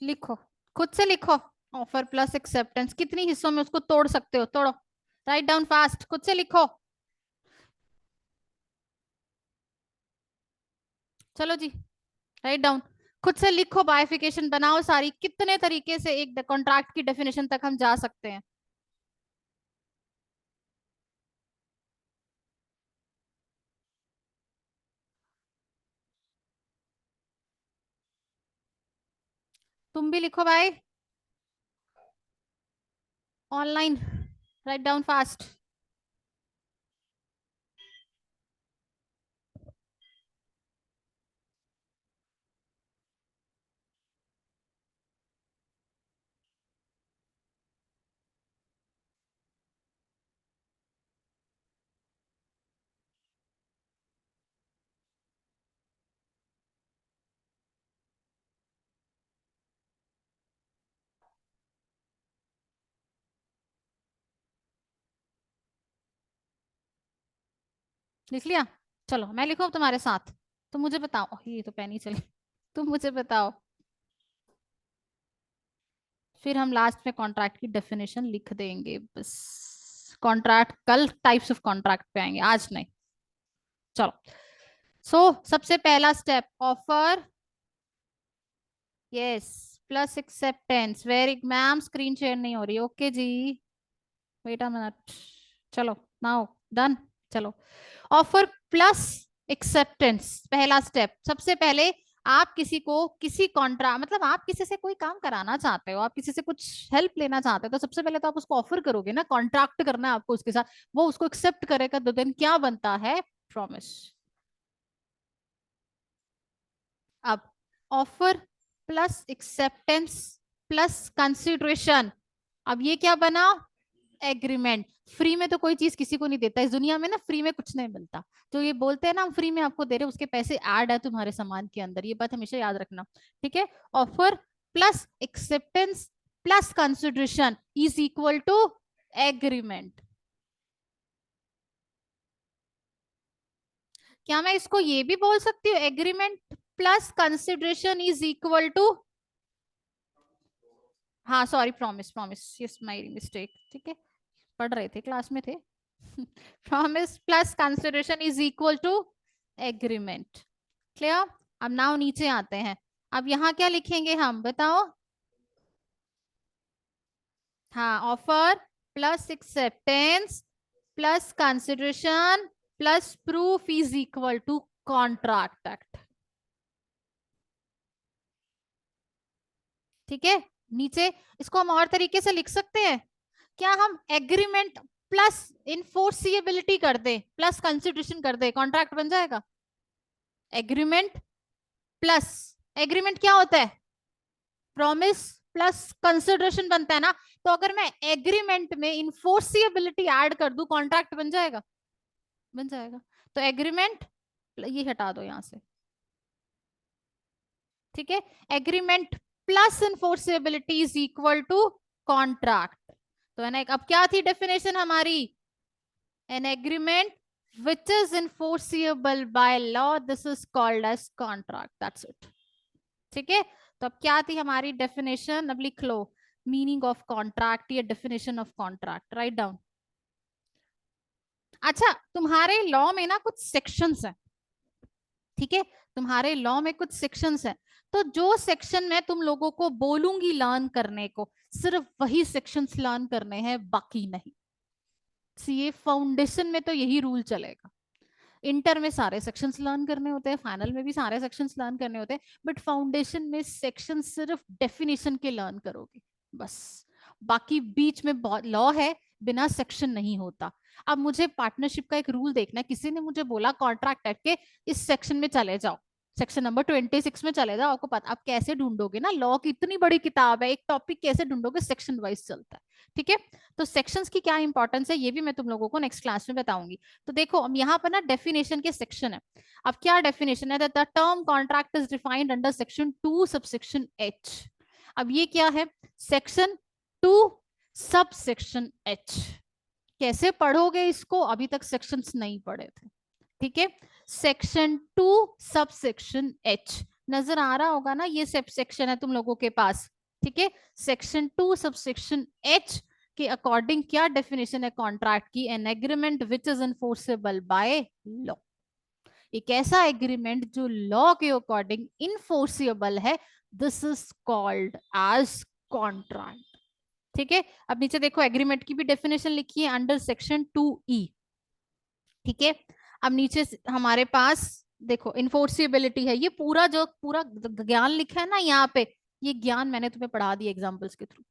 A: लिखो, खुद से लिखो। ऑफर प्लस एक्सेप्टेंस कितनी हिस्सों में उसको तोड़ सकते हो, तोड़ो। राइट डाउन फास्ट, खुद से लिखो। चलो जी, राइट डाउन, खुद से लिखो, बाइफिकेशन बनाओ सारी, कितने तरीके से एक कॉन्ट्रैक्ट की डेफिनेशन तक हम जा सकते हैं। तुम भी लिखो भाई, ऑनलाइन, राइट डाउन फास्ट। लिख लिया? चलो मैं लिखूं अब तुम्हारे साथ। तुम मुझे बताओ, ये तो पेन ही चली। तुम मुझे बताओ, फिर हम लास्ट में कॉन्ट्रैक्ट की डेफिनेशन लिख देंगे बस। कॉन्ट्रैक्ट कल टाइप्स ऑफ कॉन्ट्रैक्ट पे आएंगे, आज नहीं। चलो, सबसे पहला step, offer, yes, plus acceptance. Very ma'am, screen share नहीं हो रही, ओके जी, वेट अ मिनट। चलो, नाउ डन। चलो, ऑफर प्लस एक्सेप्टेंस, पहला स्टेप। सबसे पहले आप किसी को किसी कॉन्ट्रा मतलब आप किसी से कोई काम कराना चाहते हो, आप किसी से कुछ हेल्प लेना चाहते हो, तो सबसे पहले तो आप उसको ऑफर करोगे ना, कॉन्ट्रैक्ट करना है आपको उसके साथ, वो उसको एक्सेप्ट करेगा तो देन क्या बनता है, प्रॉमिस। अब offer plus acceptance plus consideration, अब ये क्या बना, एग्रीमेंट। फ्री में तो कोई चीज किसी को नहीं देता इस दुनिया में ना, फ्री में कुछ नहीं मिलता। तो ये बोलते हैं ना, हम फ्री में आपको दे रहे हैं, उसके पैसे ऐड है तुम्हारे सामान के अंदर, ये बात हमेशा याद रखना। ठीक है, offer plus acceptance plus consideration is equal to agreement. क्या मैं इसको ये भी बोल सकती हूँ, agreement plus consideration is equal to, हाँ sorry, promise, promise, yes my mistake. ठीक है, पढ़ रहे थे, क्लास में थे। Promise plus consideration is equal to agreement. Clear? अब नाउ नीचे आते हैं, अब यहाँ क्या लिखेंगे हम, बताओ। हाँ, offer plus acceptance plus consideration plus proof is equal to contract act. ठीक है, नीचे इसको हम और तरीके से लिख सकते हैं, क्या हम एग्रीमेंट प्लस इनफोर्सिएबिलिटी कर दे प्लस कंसिडरेशन कर दे, कॉन्ट्रैक्ट बन जाएगा। एग्रीमेंट प्लस, एग्रीमेंट क्या होता है, प्रॉमिस प्लस कंसिडरेशन बनता है ना, तो अगर मैं एग्रीमेंट में इनफोर्सिएबिलिटी ऐड कर दूं, कॉन्ट्रैक्ट बन जाएगा, बन जाएगा। तो एग्रीमेंट, ये हटा दो यहां से। ठीक है, agreement plus enforceability is equal to contract. तो है ना, अब क्या थी डेफिनेशन हमारी, an agreement which is enforceable by law, this is called as contract, that's it. ठीक है, तो अब क्या थी हमारी डेफिनेशन, अब लिख लो, मीनिंग ऑफ कॉन्ट्रैक्ट या definition of contract, write down. अच्छा, तुम्हारे लॉ में ना कुछ सेक्शंस हैं, ठीक है, तुम्हारे लॉ में कुछ सेक्शंस हैं, तो जो सेक्शन मैं तुम लोगों को बोलूंगी लर्न करने को, सिर्फ वही सेक्शंस लर्न करने हैं, बाकी नहीं। सीए फाउंडेशन में तो यही रूल चलेगा। इंटर में सारे सेक्शंस लर्न करने होते हैं, फाइनल में भी सारे सेक्शंस लर्न करने होते हैं, बट फाउंडेशन में सेक्शन सिर्फ डेफिनेशन के लर्न करोगे बस। बाकी बीच में लॉ है, बिना सेक्शन नहीं होता। अब मुझे पार्टनरशिप का एक रूल देखना है, किसी ने मुझे बोला कॉन्ट्रैक्ट एक्ट के इस सेक्शन में चले जाओ, सेक्शन नंबर 26 में चले जाओ। आपको पता, आप कैसे ढूंढोगे ना, लॉ की इतनी बड़ी किताब है, एक टॉपिक कैसे ढूंढोगे, सेक्शन वाइज चलता है। ठीक है, तो सेक्शंस की क्या इंपॉर्टेंस है ये भी मैं तुम लोगों को नेक्स्ट क्लास में बताऊंगी। तो देखो हम यहाँ पर ना डेफिनेशन के सेक्शन है। अब क्या डेफिनेशन है, the term contract is defined under section 2 subsection H. अब ये क्या है, सेक्शन 2 सबसेक्शन एच। कैसे पढ़ोगे इसको, अभी तक सेक्शंस नहीं पढ़े थे। ठीक है, सेक्शन 2 सबसेक्शन एच, नजर आ रहा होगा ना, ये सब सेक्शन है तुम लोगों के पास। ठीक है, सेक्शन 2 सबसेक्शन एच के अकॉर्डिंग क्या डेफिनेशन है कॉन्ट्रैक्ट की, an agreement which is enforceable by law. एक ऐसा एग्रीमेंट जो लॉ के अकॉर्डिंग इनफोर्सेबल है, this is called as contract. ठीक है, अब नीचे देखो एग्रीमेंट की भी डेफिनेशन लिखी है अंडर सेक्शन 2E। ठीक है, अब नीचे हमारे पास देखो इन्फोर्सिबिलिटी है, ये पूरा जो पूरा ज्ञान लिखा है ना यहाँ पे, ये ज्ञान मैंने तुम्हें पढ़ा दिया एग्जाम्पल्स के थ्रू।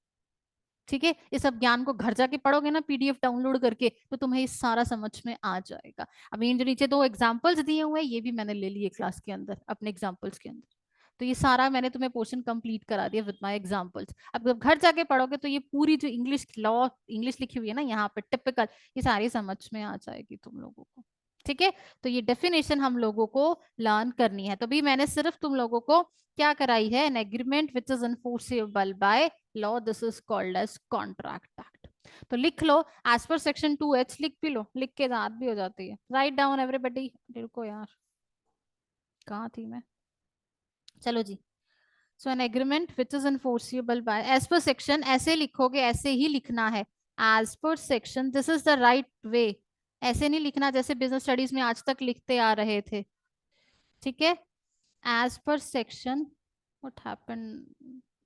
A: ठीक है, इस सब ज्ञान को घर जाके पढ़ोगे ना पीडीएफ डाउनलोड करके, तो तुम्हें ये सारा समझ में आ जाएगा। अब इन जो नीचे 2 एग्जाम्पल्स दिए हुए हैं, ये भी मैंने ले लिए क्लास के अंदर अपने एग्जाम्पल्स के अंदर। तो ये सारा मैंने तुम्हें पोर्शन कंप्लीट करा दिया विद माय एग्जांपल्स। अब जब घर जाके पढ़ोगे तो ये पूरी जो इंग्लिश लॉ इंग्लिश लिखी हुई है ना यहाँ पे टिपिकल, ये सारी समझ में आ जाएगी तुम लोगों को। ठीक है, तो ये डेफिनेशन हम लोगों को लर्न करनी है। तो भी मैंने सिर्फ तुम लोगों को क्या कराई है, an agreement which is enforceable by law, this is called as contract act. तो लिख लो एज पर सेक्शन 2H, लिख भी लो, लिख के याद भी हो जाती है। Right down everybody. रुको यार, कहाँ थी मैं, चलो जी। So an agreement which is enforceable by, as per section ऐसे लिखोगे, ऐसे ही लिखना है, as per section, this is the right way. ऐसे नहीं लिखना जैसे बिजनेस स्टडीज में आज तक लिखते आ रहे थे। ठीक है, as per section, what happen,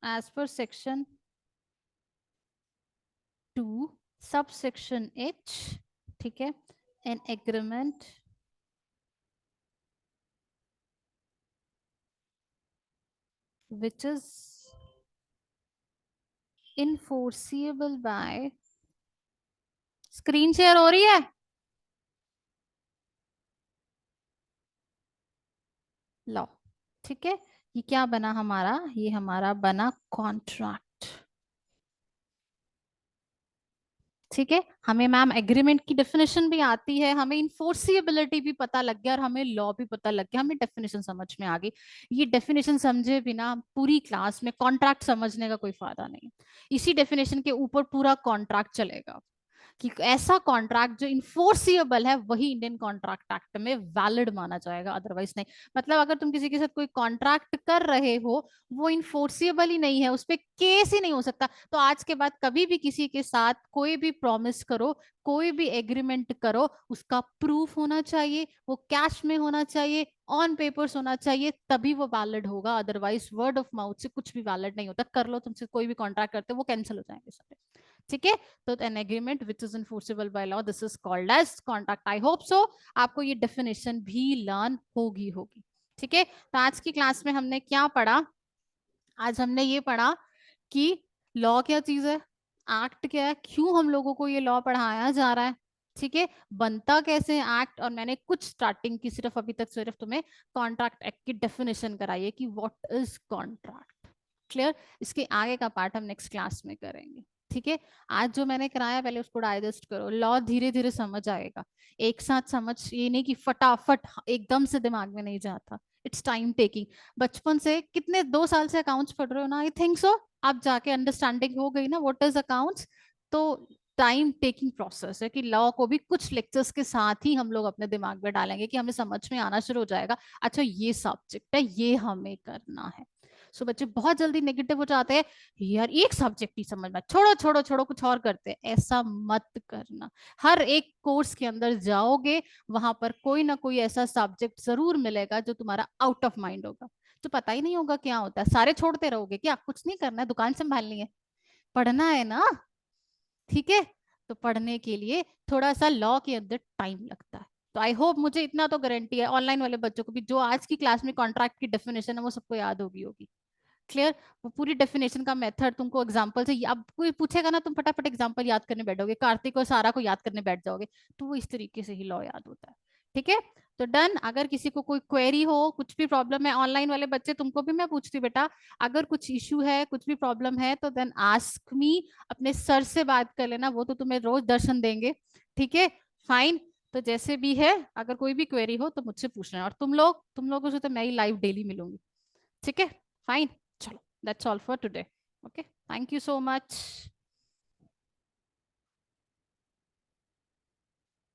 A: as per section 2 sub section H। ठीक है, an agreement which is enforceable by, screen share हो रही है, लॉ। ठीक है, ये क्या बना हमारा, ये हमारा बना कॉन्ट्रैक्ट। ठीक है, हमें मैम एग्रीमेंट की डेफिनेशन भी आती है, हमें इन्फोर्सिबिलिटी भी पता लग गया और हमें लॉ भी पता लग गया, हमें डेफिनेशन समझ में आ गई। ये डेफिनेशन समझे बिना पूरी क्लास में कॉन्ट्रैक्ट समझने का कोई फायदा नहीं। इसी डेफिनेशन के ऊपर पूरा कॉन्ट्रैक्ट चलेगा कि ऐसा कॉन्ट्रैक्ट जो इन्फोर्सिएबल है वही इंडियन कॉन्ट्रैक्ट एक्ट में वैलिड माना जाएगा, अदरवाइज नहीं। मतलब अगर तुम किसी के साथ कोई कॉन्ट्रैक्ट कर रहे हो, वो इन्फोर्सिएबल ही नहीं है, उस पर केस ही नहीं हो सकता, तो आज के बाद कभी भी किसी के साथ कोई भी प्रॉमिस करो, कोई भी एग्रीमेंट करो, उसका प्रूफ होना चाहिए, वो कैश में होना चाहिए, ऑन पेपर्स होना चाहिए, तभी वो वैलिड होगा। अदरवाइज वर्ड ऑफ माउथ से कुछ भी वैलिड नहीं होता। कर लो तुमसे कोई भी कॉन्ट्रैक्ट करते वो कैंसिल हो जाएंगे सारे। ठीक है, तो an agreement which is enforceable by law, this is called as contract. I hope so आपको ये डेफिनेशन भी लर्न होगी। ठीक है, तो आज की क्लास में हमने क्या पढ़ा, आज हमने ये पढ़ा कि लॉ क्या चीज है, एक्ट क्या है, क्यों हम लोगों को ये लॉ पढ़ाया जा रहा है। ठीक है, बनता कैसे एक्ट, और मैंने कुछ स्टार्टिंग की सिर्फ अभी तक सिर्फ तुम्हें कॉन्ट्रैक्ट एक्ट की डेफिनेशन कराई है कि व्हाट इज कॉन्ट्रैक्ट। क्लियर, इसके आगे का पार्ट हम नेक्स्ट क्लास में करेंगे। ठीक है, आज जो मैंने कराया पहले उसको डाइजेस्ट करो, लॉ धीरे धीरे समझ आएगा, एक साथ समझ, ये नहीं कि फटाफट एकदम से दिमाग में नहीं जाता, इट्स टाइम टेकिंग। बचपन से कितने 2 साल से अकाउंट्स पढ़ रहे हो ना, आई थिंक सो आप जाके अंडरस्टैंडिंग हो गई ना व्हाट इज अकाउंट्स। तो टाइम टेकिंग प्रोसेस है कि लॉ को भी कुछ लेक्चर्स के साथ ही हम लोग अपने दिमाग में डालेंगे कि हमें समझ में आना शुरू हो जाएगा, अच्छा ये सब्जेक्ट है, ये हमें करना है। सो बच्चे बहुत जल्दी नेगेटिव हो जाते हैं, यार एक सब्जेक्ट ही समझ में, छोड़ो छोड़ो छोड़ो कुछ और करते हैं। ऐसा मत करना। हर एक कोर्स के अंदर जाओगे, वहां पर कोई ना कोई ऐसा सब्जेक्ट जरूर मिलेगा जो तुम्हारा आउट ऑफ माइंड होगा, तो पता ही नहीं होगा क्या होता है। सारे छोड़ते रहोगे क्या? कुछ नहीं करना है, दुकान संभालनी है, पढ़ना है ना। ठीक है, तो पढ़ने के लिए थोड़ा सा लॉ के अंदर टाइम लगता है। तो आई होप, मुझे इतना तो गारंटी है ऑनलाइन वाले बच्चों को भी, जो आज की क्लास में कॉन्ट्रैक्ट की डेफिनेशन है वो सबको याद होगी। क्लियर? वो पूरी डेफिनेशन का मेथड तुमको एग्जांपल से, अब कोई पूछेगा ना तुम फटाफट एग्जांपल याद करने बैठोगे, कार्तिक और सारा को याद करने बैठ जाओगे, तो वो इस तरीके से ही लॉ याद होता है। ठीक है, तो डन। अगर किसी को कोई क्वेरी हो, कुछ भी प्रॉब्लम है, ऑनलाइन वाले बच्चे तुमको भी मैं पूछती हूँ बेटा, अगर कुछ इश्यू है, कुछ भी प्रॉब्लम है, तो देन आस्क मी, अपने सर से बात कर लेना, वो तो तुम्हें रोज दर्शन देंगे। ठीक है, फाइन। तो जैसे भी है, अगर कोई भी क्वेरी हो तो मुझसे पूछना, और तुम लोगों से तो मैं ही लाइव डेली मिलूंगी। ठीक है, फाइन। चलो, that's all for today. Okay, thank you so much.